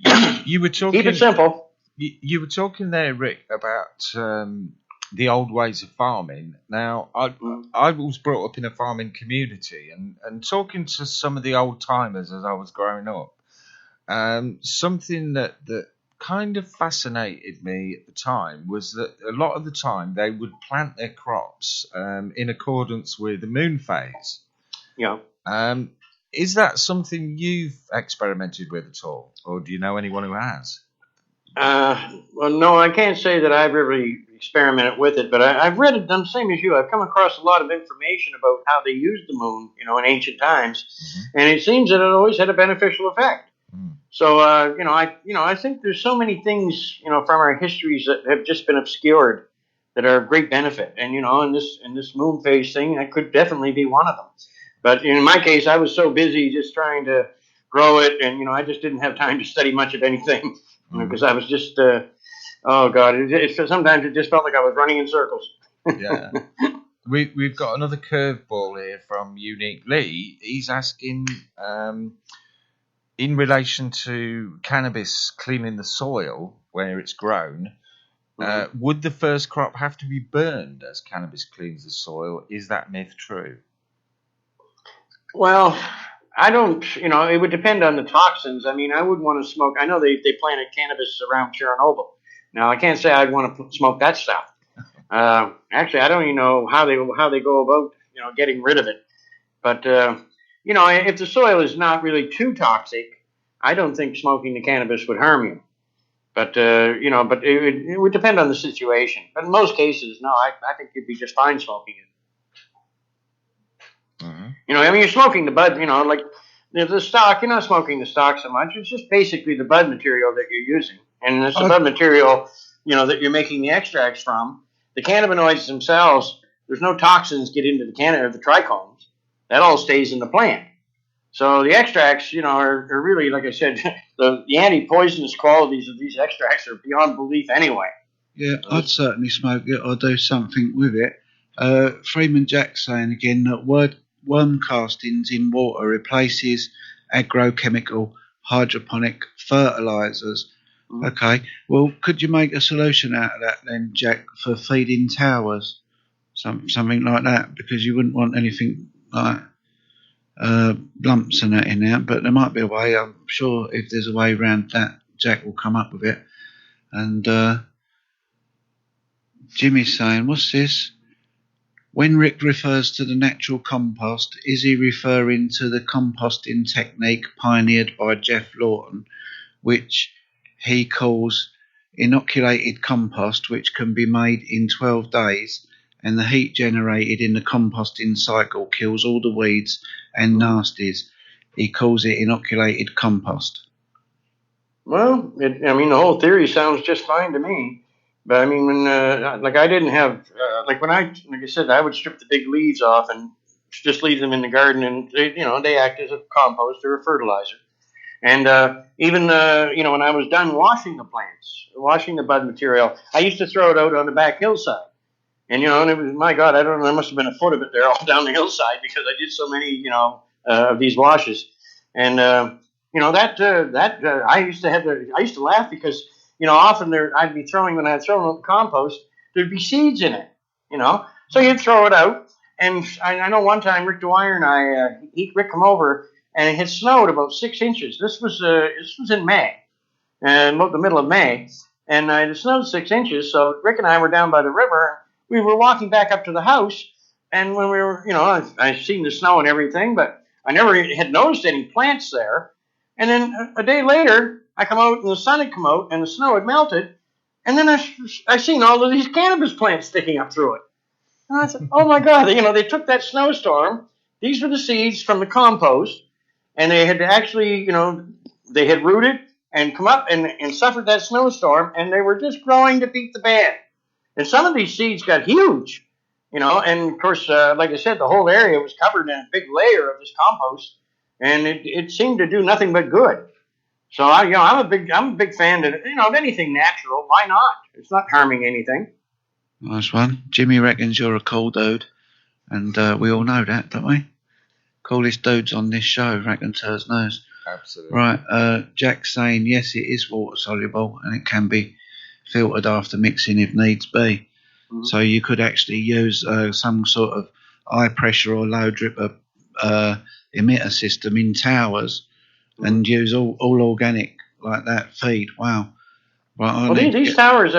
Mm-hmm. You were talking. Keep it simple. You were talking there, Rick, about the old ways of farming. Now, I was brought up in a farming community, and talking to some of the old timers as I was growing up, something that kind of fascinated me at the time was that a lot of the time they would plant their crops in accordance with the moon phase. Yeah. Is that something you've experimented with at all, or do you know anyone who has? Well, no, I can't say that I've really experimented with it, but I've read it, the same as you. I've come across a lot of information about how they used the moon, in ancient times, and it seems that it always had a beneficial effect. So, I think there's so many things, from our histories that have just been obscured that are of great benefit. And, in this moon phase thing, that could definitely be one of them. But in my case, I was so busy just trying to grow it, and, I just didn't have time to study much of anything because I was just, oh, God, sometimes it just felt like I was running in circles. Yeah. We've got another curveball here from Unique Lee. He's asking, in relation to cannabis cleaning the soil where it's grown, would the first crop have to be burned as cannabis cleans the soil? Is that myth true? Well, I don't, it would depend on the toxins. I mean, I wouldn't want to smoke. I know they planted cannabis around Chernobyl. Now, I can't say I'd want to smoke that stuff. Actually, I don't even know how they go about, getting rid of it. But, if the soil is not really too toxic, I don't think smoking the cannabis would harm you. But, but it would depend on the situation. But in most cases, no, I think you'd be just fine smoking it. Mm-hmm. You're smoking the bud, like the stock, you're not smoking the stock so much. It's just basically the bud material that you're using. And it's the bud material, that you're making the extracts from. The cannabinoids themselves, there's no toxins get into the trichomes. That all stays in the plant. So the extracts, are really, like I said, the anti-poisonous qualities of these extracts are beyond belief anyway. Yeah, I'd certainly smoke it or do something with it. Freeman Jack's saying again that worm castings in water replaces agrochemical hydroponic fertilizers. Mm-hmm. Okay, well, could you make a solution out of that then, Jack, for feeding towers? Something like that, because you wouldn't want anything like lumps and that in there, but there might be a way. I'm sure if there's a way around that, Jack will come up with it. And Jimmy's saying, what's this? When Rick refers to the natural compost, is he referring to the composting technique pioneered by Jeff Lawton, which he calls inoculated compost, which can be made in 12 days, and the heat generated in the composting cycle kills all the weeds and nasties? He calls it inoculated compost. Well, the whole theory sounds just fine to me. But I mean, when I didn't have like I said, I would strip the big leaves off and just leave them in the garden, and they act as a compost or a fertilizer. And even when I was done washing the plants, washing the bud material, I used to throw it out on the back hillside. And and it was, my God, I don't know, there must have been a foot of it there all down the hillside because I did so many of these washes. And I used to laugh because often I'd be throwing, when I'd throw out the compost, there'd be seeds in it, So you'd throw it out. And I know one time Rick Dwyer and Rick come over, and it had snowed about 6 inches. This was in May, about the middle of May. And it snowed 6 inches. So Rick and I were down by the river. We were walking back up to the house. And when we were, I seen the snow and everything, but I never had noticed any plants there. And then a day later, I come out and the sun had come out and the snow had melted. And then I seen all of these cannabis plants sticking up through it. And I said, oh my God, they took that snowstorm. These were the seeds from the compost. And they had actually, they had rooted and come up and suffered that snowstorm. And they were just growing to beat the band. And some of these seeds got huge, and of course, like I said, the whole area was covered in a big layer of this compost. And it seemed to do nothing but good. So I'm a big fan of anything natural. Why not? It's not harming anything. Nice one. Jimmy reckons you're a cool dude, and we all know that, don't we? Coolest dudes on this show, Raconteurs knows. Absolutely. Right. Jack's saying yes, it is water soluble, and it can be filtered after mixing if needs be. Mm-hmm. So you could actually use some sort of high pressure or low dripper emitter system in towers, and use all organic like that feed. Wow. Right, well, these towers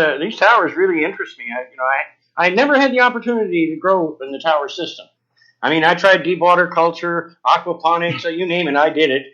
really interest me. I never had the opportunity to grow in the tower system. I mean, I tried deep water culture, aquaponics, you name it, I did it.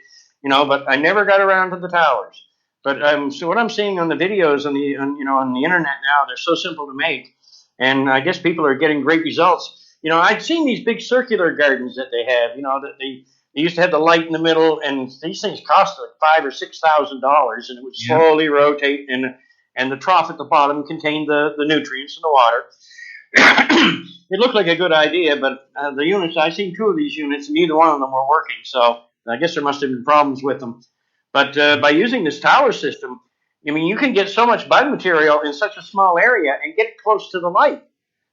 But I never got around to the towers. But so what I'm seeing on the videos on the internet now, they're so simple to make, and I guess people are getting great results. I'd seen these big circular gardens that they have. That they used to have the light in the middle, and these things cost like $5,000 or $6,000, and it would slowly rotate. And and the trough at the bottom contained the nutrients in the water. It looked like a good idea, but the units, I seen 2 of these units, and neither one of them were working, so I guess there must have been problems with them. But by using this tower system, I mean, you can get so much bud material in such a small area and get it close to the light.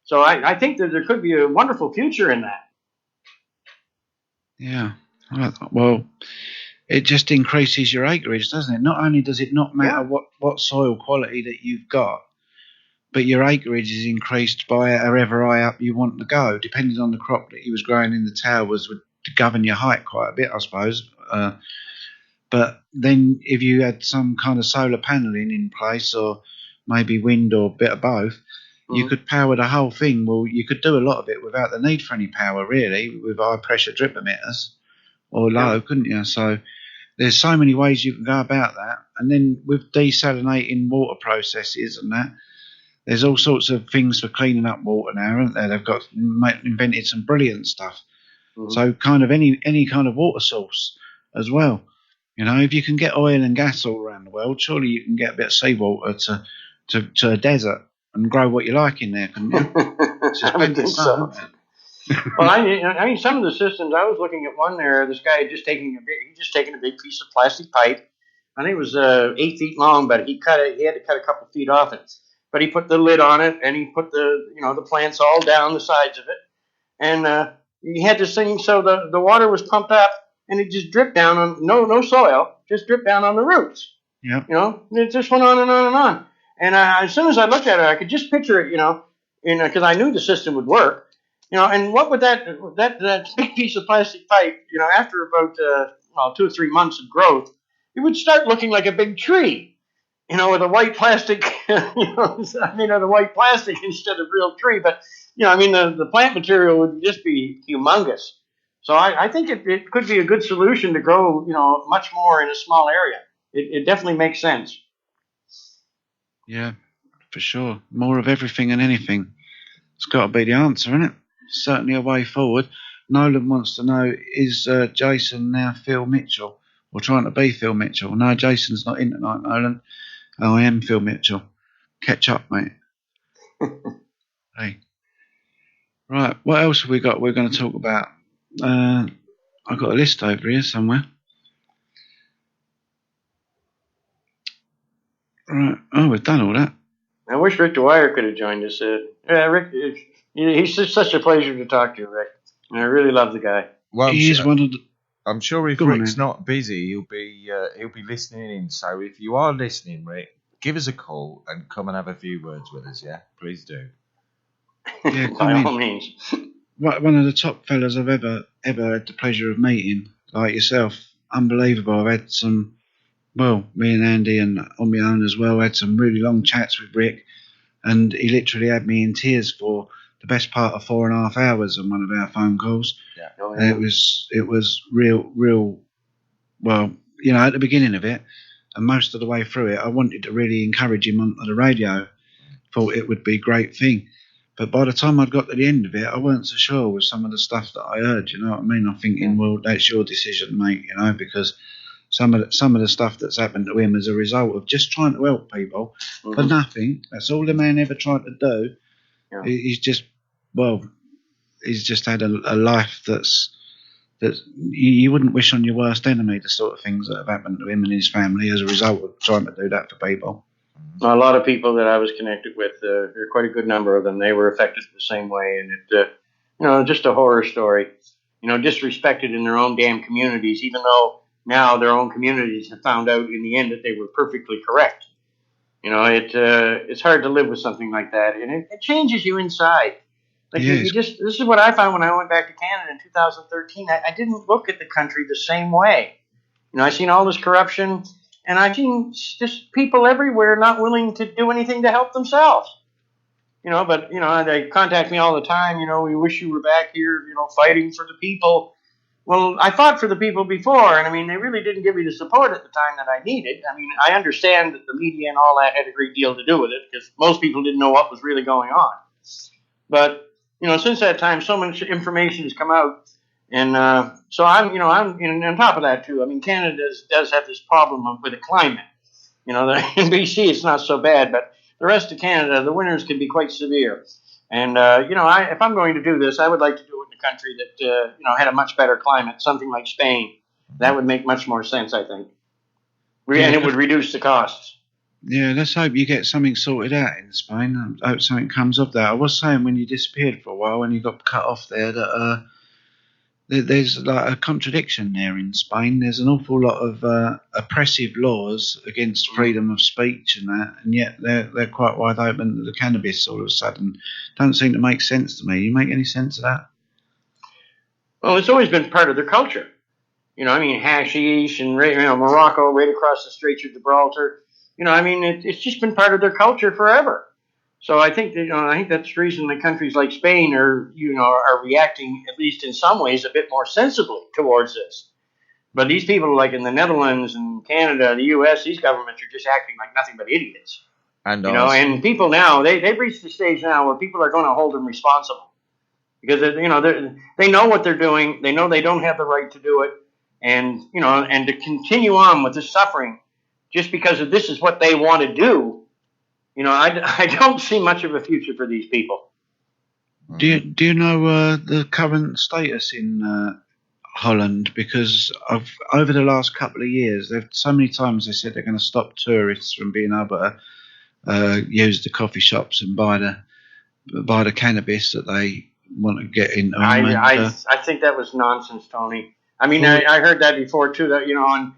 So I think that there could be a wonderful future in that. Yeah. Well, it just increases your acreage, doesn't it? Not only does it not matter what soil quality that you've got, but your acreage is increased by however high up you want to go, depending on the crop that you was growing in the towers would govern your height quite a bit, I suppose. But then if you had some kind of solar paneling in place, or maybe wind or a bit of both, you could power the whole thing. Well, you could do a lot of it without the need for any power, really, with high pressure drip emitters or low, couldn't you? So there's so many ways you can go about that. And then with desalinating water processes and that, there's all sorts of things for cleaning up water now, aren't there? They've got invented some brilliant stuff. So kind of any kind of water source as well. You know, if you can get oil and gas all around the world, surely you can get a bit of seawater to a desert and grow what you like in there, couldn't you? I would think so. Well, I mean, some of the systems, I was looking at one there. This guy had just taken a big piece of plastic pipe. I think it was 8 feet long, but he had to cut a couple feet off it. But he put the lid on it, and he put the plants all down the sides of it, and he had this thing so the water was pumped up, and it just dripped down on no soil, just dripped down on the roots. Yeah. You know, it just went on and on and on. And as soon as I looked at it, I could just picture it, because I knew the system would work. And what would that big piece of plastic pipe, after about 2 or 3 months of growth, it would start looking like a big tree. With a white plastic, the white plastic instead of real tree. But, the plant material would just be humongous. So I think it could be a good solution to grow, much more in a small area. It definitely makes sense. Yeah, for sure. More of everything and anything. It's got to be the answer, isn't it? Certainly a way forward. Nolan wants to know, is Jason now Phil Mitchell? Or trying to be Phil Mitchell? No, Jason's not in tonight, Nolan. I am Phil Mitchell. Catch up, mate. Hey. Right, what else have we got we're going to talk about? I've got a list over here somewhere. Right, oh, we've done all that. I wish Rick Dwyer could have joined us. Rick, he's just such a pleasure to talk to, Rick. And I really love the guy. Well, I'm sure if Rick's not busy, he'll be listening in. So if you are listening, Rick, give us a call and come and have a few words with us. Yeah, please do. Yeah, by all means. One of the top fellas I've ever had the pleasure of meeting, like yourself. Unbelievable. I've had some. Well, me and Andy, and on my own as well, had some really long chats with Rick, and he literally had me in tears for the best part of 4.5 hours on one of our phone calls. Yeah. And it was real. Well, at the beginning of it, and most of the way through it, I wanted to really encourage him onto the radio. Thought it would be a great thing, but by the time I'd got to the end of it, I weren't so sure with some of the stuff that I heard. You know what I mean? I'm thinking, well, that's your decision, mate. Because some of the stuff that's happened to him as a result of just trying to help people for nothing. That's all the man ever tried to do. Yeah. He's just had a life that you wouldn't wish on your worst enemy, the sort of things that have happened to him and his family as a result of trying to do that for people. A lot of people that I was connected with, there are quite a good number of them, they were affected the same way. And it, just a horror story, disrespected in their own damn communities, even though now their own communities have found out in the end that they were perfectly correct. It's hard to live with something like that, and it changes you inside. Like this is what I found when I went back to Canada in 2013. I didn't look at the country the same way. I seen all this corruption, and I seen just people everywhere not willing to do anything to help themselves. But they contact me all the time. We wish you were back here, fighting for the people. Well, I fought for the people before, and they really didn't give me the support at the time that I needed. I understand that the media and all that had a great deal to do with it, because most people didn't know what was really going on. But, since that time, so much information has come out, and so I'm on top of that too. Canada does have this problem with the climate. You know, in BC it's not so bad, but the rest of Canada, the winters can be quite severe. And you know, if I'm going to do this, I would like to do it in a country that you know, had a much better climate, something like Spain. That would make much more sense, I think, and it would reduce the costs. Yeah, let's hope you get something sorted out in Spain. I hope something comes of that. I was saying when you disappeared for a while, when you got cut off there, that there's like a contradiction there in Spain. There's an awful lot of oppressive laws against freedom of speech and that, and yet they're quite wide open to the cannabis all of a sudden. Don't seem to make sense to me. You make any sense of that? Well, it's always been part of their culture. You know, I mean, hashish and, you know, Morocco right across the Straits of Gibraltar. You know, I mean, it's just been part of their culture forever. So I think that, you know, I think that's the reason that countries like Spain are reacting, at least in some ways, a bit more sensibly towards this. But these people, like in the Netherlands and Canada, the U.S., these governments are just acting like nothing but idiots. And you know, and people now they've reached the stage now where people are going to hold them responsible because you know they know what they're doing. They know they don't have the right to do it, and you know, and to continue on with the suffering just because of this is what they want to do. You know, I don't see much of a future for these people. Do you know the current status in Holland? Because over the last couple of years, so many times they said they're going to stop tourists from being able to use the coffee shops and buy the cannabis that they want to get in. I think that was nonsense, Tony. I mean, I heard that before too. That, you know, and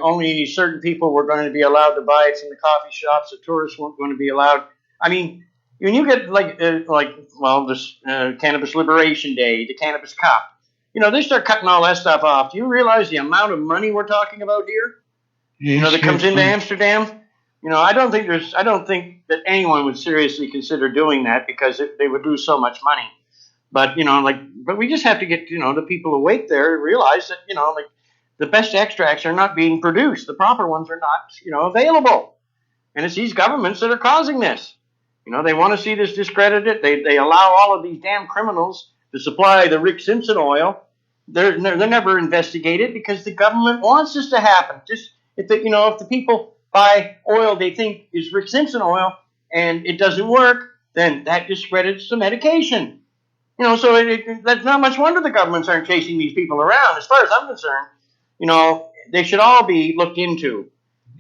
only certain people were going to be allowed to buy it from the coffee shops. The tourists weren't going to be allowed. I mean, when you get this Cannabis Liberation Day, the Cannabis Cup, you know, they start cutting all that stuff off. Do you realize the amount of money we're talking about here? Yes, you know, that comes into Amsterdam. You know, I don't think that anyone would seriously consider doing that because they would lose so much money. But you know, but we just have to get, you know, the people awake there and realize that, you know, like, the best extracts are not being produced. The proper ones are not, you know, available. And it's these governments that are causing this. You know, they want to see this discredited. They allow all of these damn criminals to supply the Rick Simpson oil. They're never investigated because the government wants this to happen. Just if the people buy oil they think is Rick Simpson oil and it doesn't work, then that discredits the medication. You know, so that's not much wonder the governments aren't chasing these people around. As far as I'm concerned, you know, they should all be looked into.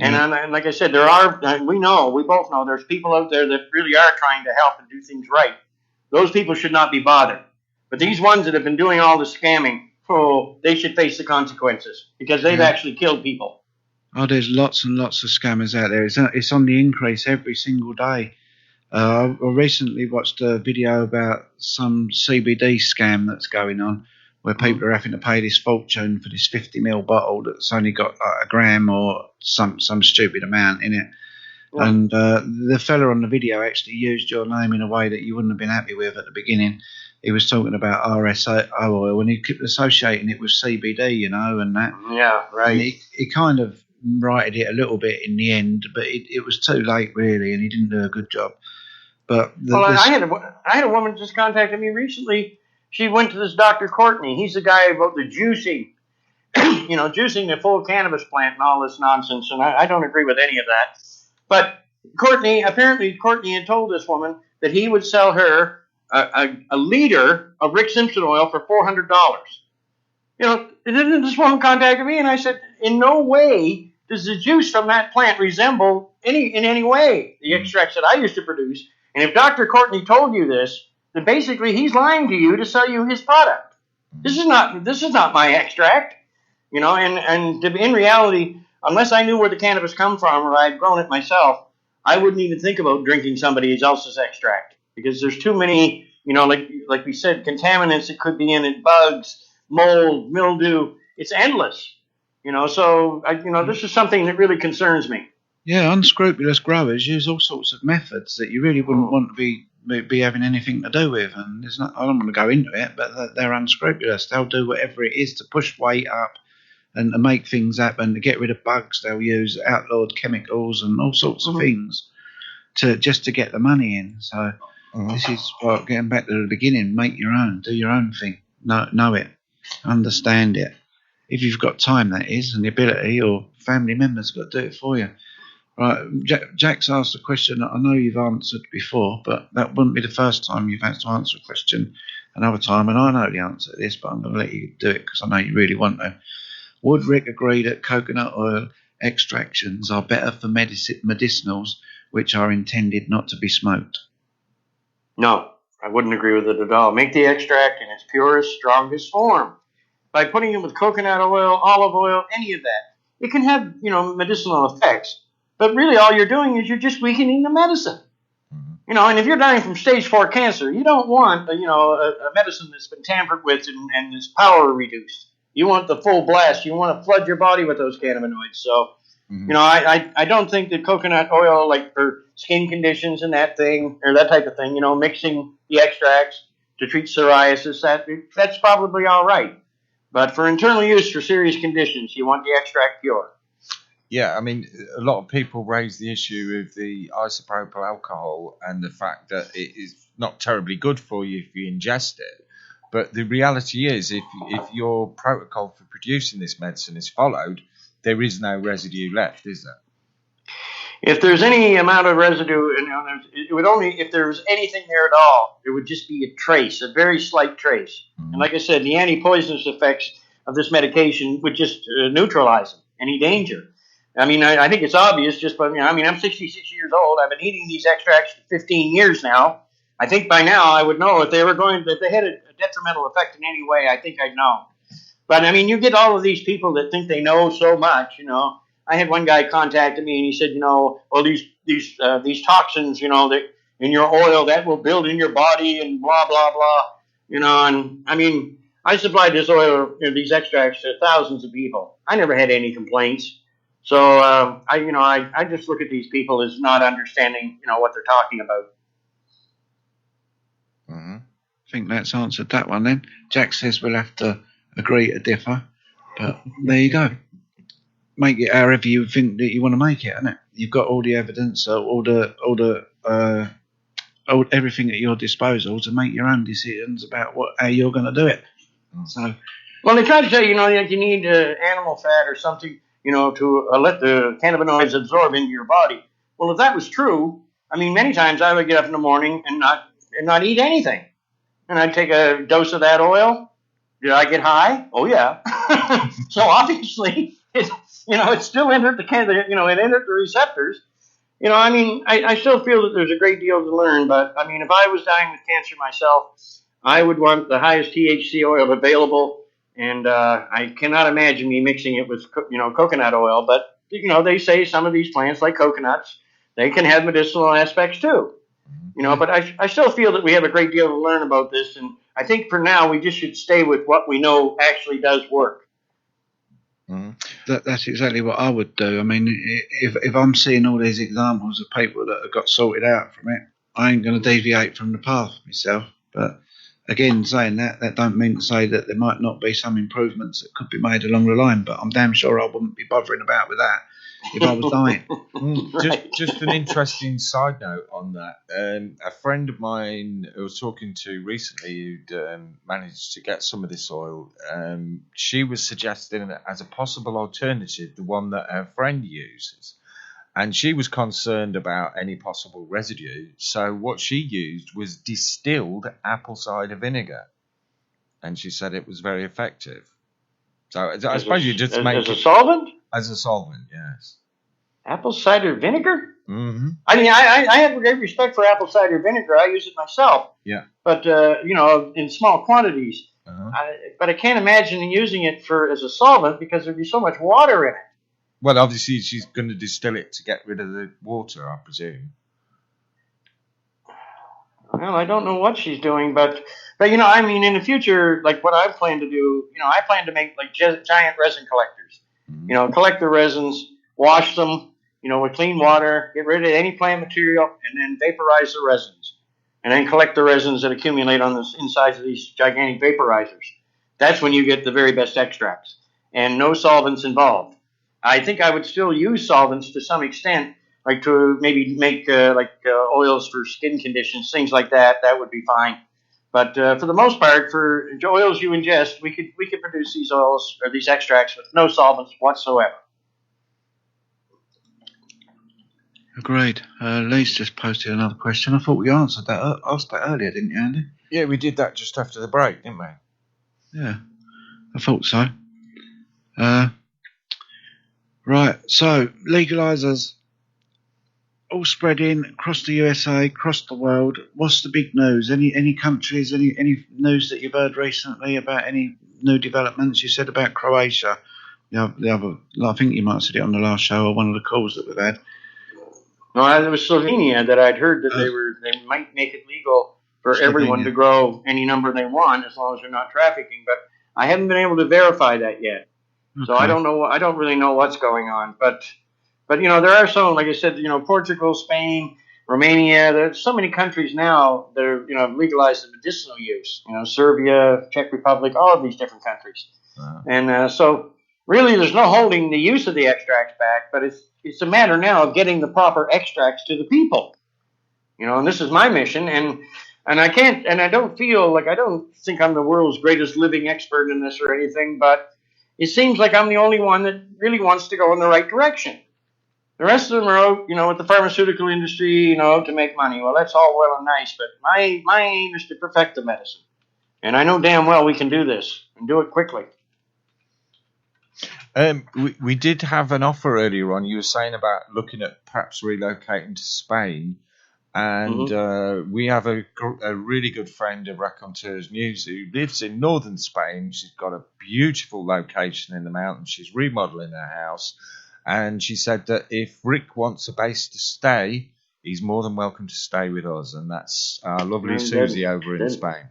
And like I said, we both know there's people out there that really are trying to help and do things right. Those people should not be bothered. But these ones that have been doing all the scamming, they should face the consequences because they've actually killed people. Oh, there's lots and lots of scammers out there. It's on the increase every single day. I recently watched a video about some CBD scam that's going on, where people are having to pay this fortune for this 50ml bottle that's only got a gram or some stupid amount in it. Yeah. And the fella on the video actually used your name in a way that you wouldn't have been happy with at the beginning. He was talking about RSO oil and he kept associating it with CBD, you know, and that. Yeah, right. And he kind of righted it a little bit in the end, but it was too late, really, and he didn't do a good job. But I had a woman just contacted me recently. She went to this Dr. Courtney. He's the guy about the juicing, you know, juicing the full cannabis plant and all this nonsense. And I don't agree with any of that. But Courtney had told this woman that he would sell her a liter of Rick Simpson oil for $400. You know, this woman contacted me and I said, in no way does the juice from that plant resemble in any way the extracts that I used to produce. And if Dr. Courtney told you this, then basically he's lying to you to sell you his product. This is not my extract, you know. And in reality, unless I knew where the cannabis come from or I'd grown it myself, I wouldn't even think about drinking somebody else's extract because there's too many, you know, like we said, contaminants that could be in it, bugs, mold, mildew. It's endless, you know. So this is something that really concerns me. Yeah, unscrupulous growers use all sorts of methods that you really wouldn't want to be having anything to do with, and I don't want to go into it, but they're unscrupulous. They'll do whatever it is to push weight up and to make things happen, to get rid of bugs. They'll use outlawed chemicals and all sorts of things to get the money in. So this is getting back to the beginning. Make your own, do your own thing, know it, understand it. If you've got time, that is, and the ability, or family members got to do it for you. Right, Jack's asked a question that I know you've answered before, but that wouldn't be the first time you've had to answer a question another time, and I know the answer to this, but I'm going to let you do it because I know you really want to. Would Rick agree that coconut oil extractions are better for medicinals, which are intended not to be smoked? No, I wouldn't agree with it at all. Make the extract in its purest, strongest form. By putting it with coconut oil, olive oil, any of that, it can have, medicinal effects. But really all you're doing is you're just weakening the medicine. And if you're dying from stage 4 cancer, you don't want, a medicine that's been tampered with and its power reduced. You want the full blast. You want to flood your body with those cannabinoids. So, I don't think that coconut oil, like for skin conditions and that thing, or that type of thing, mixing the extracts to treat psoriasis, that's probably all right. But for internal use for serious conditions, you want the extract pure. Yeah, I mean, a lot of people raise the issue of the isopropyl alcohol and the fact that it is not terribly good for you if you ingest it. But the reality is, if your protocol for producing this medicine is followed, there is no residue left, is there? If there's any amount of residue, it would only, if there was anything there at all, it would just be a trace, a very slight trace. And like I said, the anti-poisonous effects of this medication would just neutralize any danger. I mean, I think it's obvious just by, I'm 66 years old. I've been eating these extracts for 15 years now. I think by now I would know if they had a detrimental effect in any way. I think I'd know. But you get all of these people that think they know so much. I had one guy contacted me and he said, these toxins, that in your oil that will build in your body and blah blah blah. And I supplied this oil, these extracts to thousands of people. I never had any complaints. So I just look at these people as not understanding, what they're talking about. I think that's answered that one then. Jack says we'll have to agree to differ, but there you go. Make it however you think that you want to make it, innit? You've got all the evidence, everything at your disposal to make your own decisions about how you're going to do it. So, well, they try to say, that you need animal fat or something, to let the cannabinoids absorb into your body. Well, if that was true, many times I would get up in the morning and not eat anything, and I'd take a dose of that oil. Did I get high? Oh yeah. So obviously, it still entered it entered the receptors. I still feel that there's a great deal to learn, but if I was dying with cancer myself, I would want the highest THC oil available. And I cannot imagine me mixing it with, coconut oil. But, they say some of these plants, like coconuts, they can have medicinal aspects too. But I still feel that we have a great deal to learn about this. And I think for now, we just should stay with what we know actually does work. That's exactly what I would do. If I'm seeing all these examples of people that have got sorted out from it, I ain't going to deviate from the path myself. But again, saying that don't mean to say that there might not be some improvements that could be made along the line, but I'm damn sure I wouldn't be bothering about with that if I was dying. Just an interesting side note on that. A friend of mine I was talking to recently who'd managed to get some of this oil, she was suggesting that as a possible alternative, the one that her friend uses. And she was concerned about any possible residue. So what she used was distilled apple cider vinegar. And she said it was very effective. So I suppose you just make it... As a solvent? As a solvent, yes. Apple cider vinegar? Mm-hmm. I have great respect for apple cider vinegar. I use it myself. Yeah. But, in small quantities. Uh-huh. But I can't imagine using it as a solvent because there'd be so much water in it. Well, obviously, she's going to distill it to get rid of the water, I presume. Well, I don't know what she's doing, but in the future, like what I plan to do, I plan to make like giant resin collectors. Mm-hmm. Collect the resins, wash them, with clean water, get rid of any plant material, and then vaporize the resins. And then collect the resins that accumulate on the insides of these gigantic vaporizers. That's when you get the very best extracts, and no solvents involved. I think I would still use solvents to some extent, like to maybe make oils for skin conditions, things like that. That would be fine. But for the most part, for oils you ingest, we could produce these oils or these extracts with no solvents whatsoever. Agreed. Lee's just posted another question. I thought we asked that earlier, didn't you, Andy? Yeah, we did that just after the break, didn't we? Yeah, I thought so. Right, so legalisers all spreading across the USA, across the world. What's the big news? Any countries? Any news that you've heard recently about any new developments? You said about Croatia. The other, I think you might have said it on the last show or one of the calls that we've had. No, it was Slovenia that I'd heard that they might make it legal for everyone to grow any number they want as long as they're not trafficking. But I haven't been able to verify that yet, so I don't know. I don't really know what's going on. But there are some, like I said, Portugal, Spain, Romania. There's so many countries now that are legalized the medicinal use. Serbia, Czech Republic, all of these different countries, and so. Really, there's no holding the use of the extracts back, but it's a matter now of getting the proper extracts to the people. And this is my mission, and I can't, and I don't think I'm the world's greatest living expert in this or anything, but it seems like I'm the only one that really wants to go in the right direction. The rest of them are out, with the pharmaceutical industry, to make money. Well, that's all well and nice, but my aim is to perfect the medicine, and I know damn well we can do this and do it quickly. We did have an offer earlier on. You were saying about looking at perhaps relocating to Spain, and we have a really good friend of Raconteurs News who lives in northern Spain. She's got a beautiful location in the mountains. She's remodeling her house, and she said that if Rick wants a base to stay, he's more than welcome to stay with us, and that's our lovely Susie over in Spain.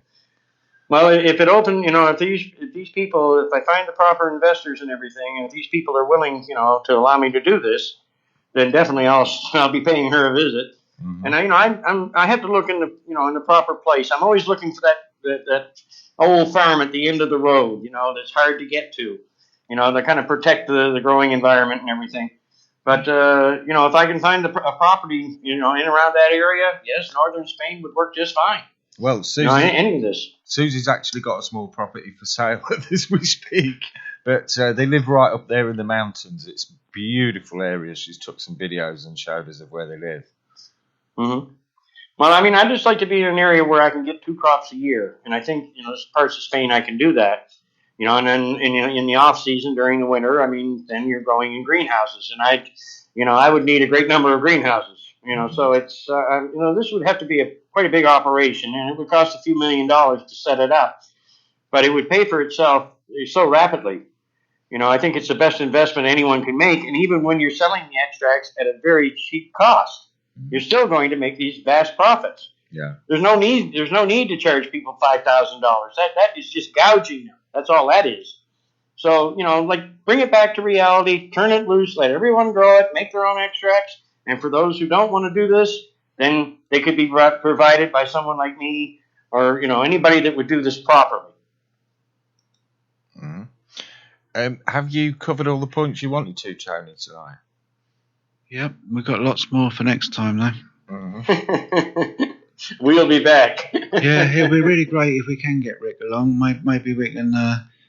Well, if it opened, if these people, if I find the proper investors and everything, and if these people are willing, to allow me to do this, then definitely I'll be paying her a visit. Mm-hmm. And I have to look in the proper place. I'm always looking for that old farm at the end of the road, that's hard to get to, to kind of protect the growing environment and everything. But if I can find a property, in around that area, yes, northern Spain would work just fine. Well, Susie's actually got a small property for sale as we speak, but they live right up there in the mountains. It's a beautiful area. She's took some videos and showed us of where they live. Mm-hmm. Well, I'd just like to be in an area where I can get 2 crops a year, and I think parts of Spain I can do that. And then in the off season during the winter, then you're growing in greenhouses, and I would need a great number of greenhouses. So it's this would have to be quite a big operation, and it would cost a few $1 million to set it up, but it would pay for itself so rapidly. I think it's the best investment anyone can make, and even when you're selling the extracts at a very cheap cost, you're still going to make these vast profits. Yeah. There's no need to charge people $5,000. That is just gouging them. That's all that is. So bring it back to reality, turn it loose, let everyone grow it, make their own extracts. And for those who don't want to do this, then they could be provided by someone like me or, anybody that would do this properly. Mm-hmm. Have you covered all the points you wanted to, Tony, tonight? Yep, we've got lots more for next time, though. Mm-hmm. We'll be back. Yeah, it'll be really great if we can get Rick along. Maybe we can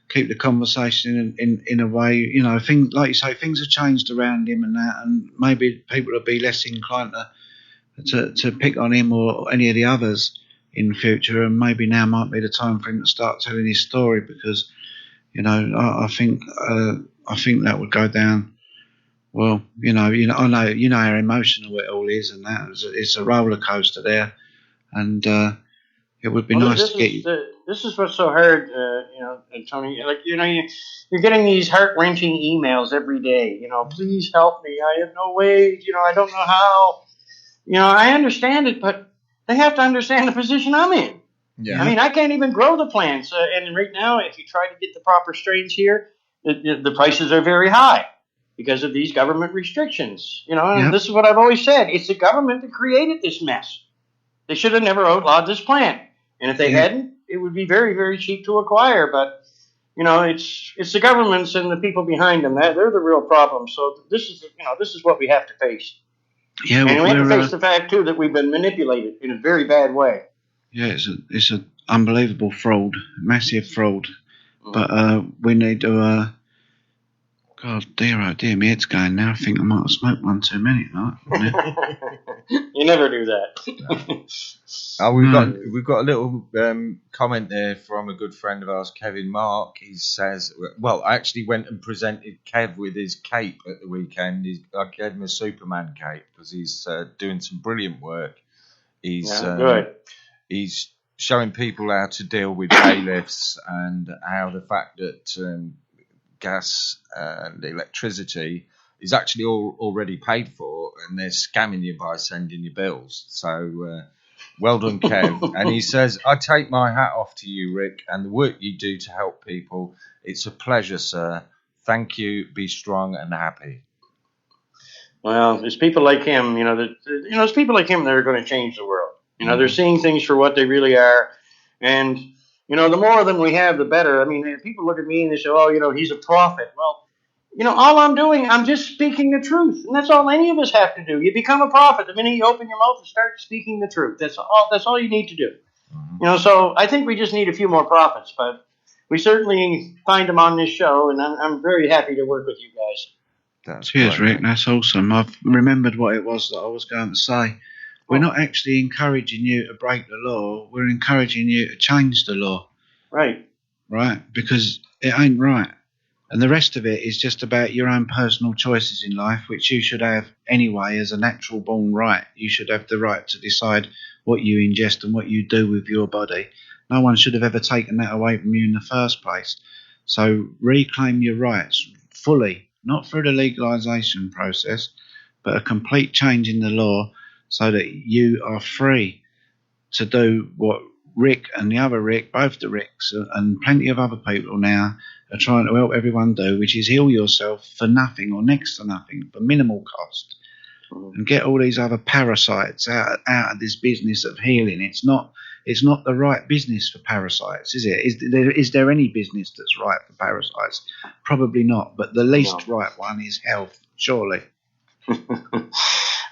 keep the conversation in a way, things like you say, things have changed around him and that, and maybe people will be less inclined to pick on him or any of the others in the future, and maybe now might be the time for him to start telling his story, because I think that would go down well. I know how emotional it all is, and that it's a roller coaster there, and it would be nice to get you. This is what's so hard, Tony. You're getting these heart-wrenching emails every day. Please help me. I have no way. I don't know how. I understand it, but they have to understand the position I'm in. Yeah. I can't even grow the plants. And right now, if you try to get the proper strains here, the prices are very high because of these government restrictions. And this is what I've always said. It's the government that created this mess. They should have never outlawed this plant. And if they hadn't, it would be very, very cheap to acquire. But, it's the governments and the people behind them. They're the real problem. So this is what we have to face. Yeah, and we have to face the fact, too, that we've been manipulated in a very bad way. Yeah, it's an unbelievable fraud, massive fraud. But we need to God, dear, oh dear, my head's going now. I think I might have smoked one too many tonight. You never do that. We've got a little comment there from a good friend of ours, Kevin Mark. He says, well, I actually went and presented Kev with his cape at the weekend. I gave him a Superman cape because he's doing some brilliant work. He's good. He's showing people how to deal with bailiffs and how the fact that gas and electricity is actually already paid for, and they're scamming you by sending you bills. So well done, Kev. And he says, I take my hat off to you, Rick, and the work you do to help people. It's a pleasure, sir. Thank you. Be strong and happy. Well, there's people like him, there's people like him that are going to change the world. They're seeing things for what they really are. And, the more of them we have, the better. I mean, people look at me and they say, oh, he's a prophet. Well, all I'm doing, I'm just speaking the truth. And that's all any of us have to do. You become a prophet the minute you open your mouth and start speaking the truth. That's all you need to do. Mm-hmm. So I think we just need a few more prophets. But we certainly find them on this show, and I'm very happy to work with you guys. Cheers, Rick. That's awesome. I've remembered what it was that I was going to say. We're not actually encouraging you to break the law. We're encouraging you to change the law. Right. Right? Because it ain't right. And the rest of it is just about your own personal choices in life, which you should have anyway as a natural born right. You should have the right to decide what you ingest and what you do with your body. No one should have ever taken that away from you in the first place. So reclaim your rights fully, not through the legalisation process, but a complete change in the law so that you are free to do what Rick and the other Rick, both the Ricks and plenty of other people now are trying to help everyone do, which is heal yourself for nothing or next to nothing, for minimal cost, and get all these other parasites out of this business of healing. It's not the right business for parasites, is it? Is there any business that's right for parasites? Probably not, but the least right one is health, surely.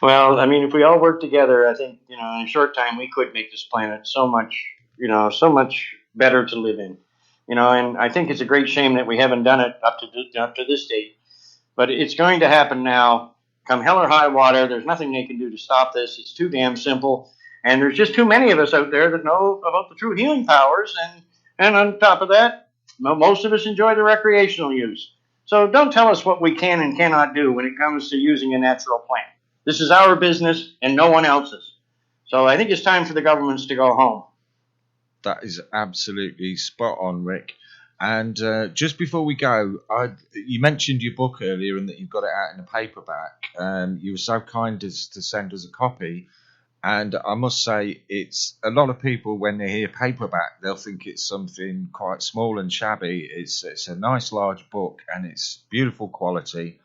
Well, I mean, if we all work together, I think, in a short time we could make this planet so much better to live in. And I think it's a great shame that we haven't done it up to this date. But it's going to happen now. Come hell or high water, there's nothing they can do to stop this. It's too damn simple. And there's just too many of us out there that know about the true healing powers. And on top of that, most of us enjoy the recreational use. So don't tell us what we can and cannot do when it comes to using a natural plant. This is our business and no one else's. So I think it's time for the governments to go home. That is absolutely spot on, Rick. And just before we go, you mentioned your book earlier and that you've got it out in a paperback. You were so kind as to send us a copy. And I must say, it's a lot of people, when they hear paperback, they'll think it's something quite small and shabby. It's a nice large book and it's beautiful quality.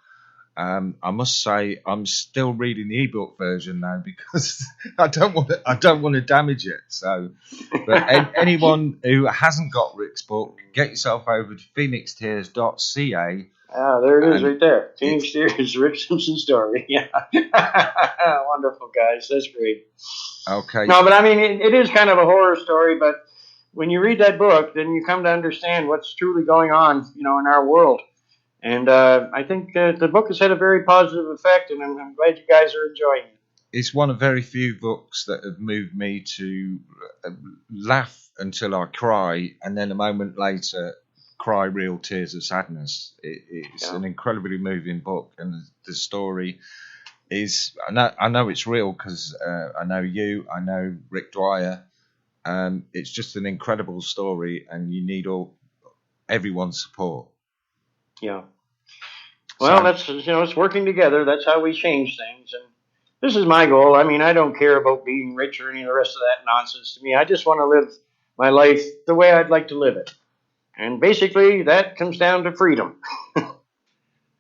I must say, I'm still reading the ebook version now because I don't want to damage it. So, but anyone who hasn't got Rick's book, get yourself over to phoenixtears.ca. Ah, there it is, right there. Phoenix Tears, Rick Simpson story. Yeah, wonderful, guys. That's great. Okay. No, but I mean, it is kind of a horror story. But when you read that book, then you come to understand what's truly going on, in our world. And I think the book has had a very positive effect, and I'm glad you guys are enjoying it. It's one of very few books that have moved me to laugh until I cry, and then a moment later, cry real tears of sadness. It's an incredibly moving book, and the story is, I know it's real because I know you, I know Rick Dwyer. It's just an incredible story, and you need everyone's support. Yeah. Well, that's, it's working together. That's how we change things. And this is my goal. I mean, I don't care about being rich or any of the rest of that nonsense to me. I just want to live my life the way I'd like to live it. And basically, that comes down to freedom.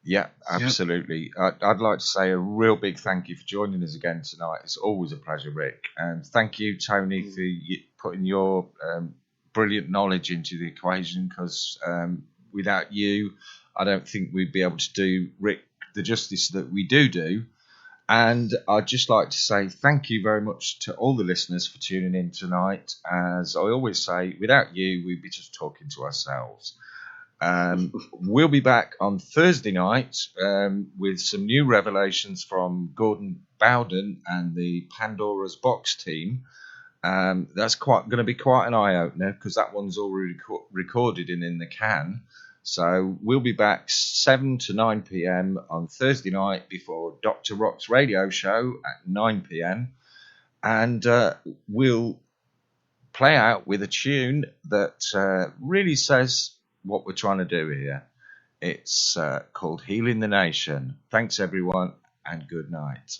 Yeah, absolutely. Yep. I'd like to say a real big thank you for joining us again tonight. It's always a pleasure, Rick. And thank you, Tony, for putting your brilliant knowledge into the equation, because without you, I don't think we'd be able to do Rick the justice that we do. And I'd just like to say thank you very much to all the listeners for tuning in tonight. As I always say, without you, we'd be just talking to ourselves. We'll be back on Thursday night with some new revelations from Gordon Bowden and the Pandora's Box team. That's going to be quite an eye-opener because that one's already recorded and in the can. So we'll be back 7 to 9 p.m. on Thursday night before Dr. Rock's radio show at 9 p.m. And we'll play out with a tune that really says what we're trying to do here. It's called Healing the Nation. Thanks, everyone, and good night.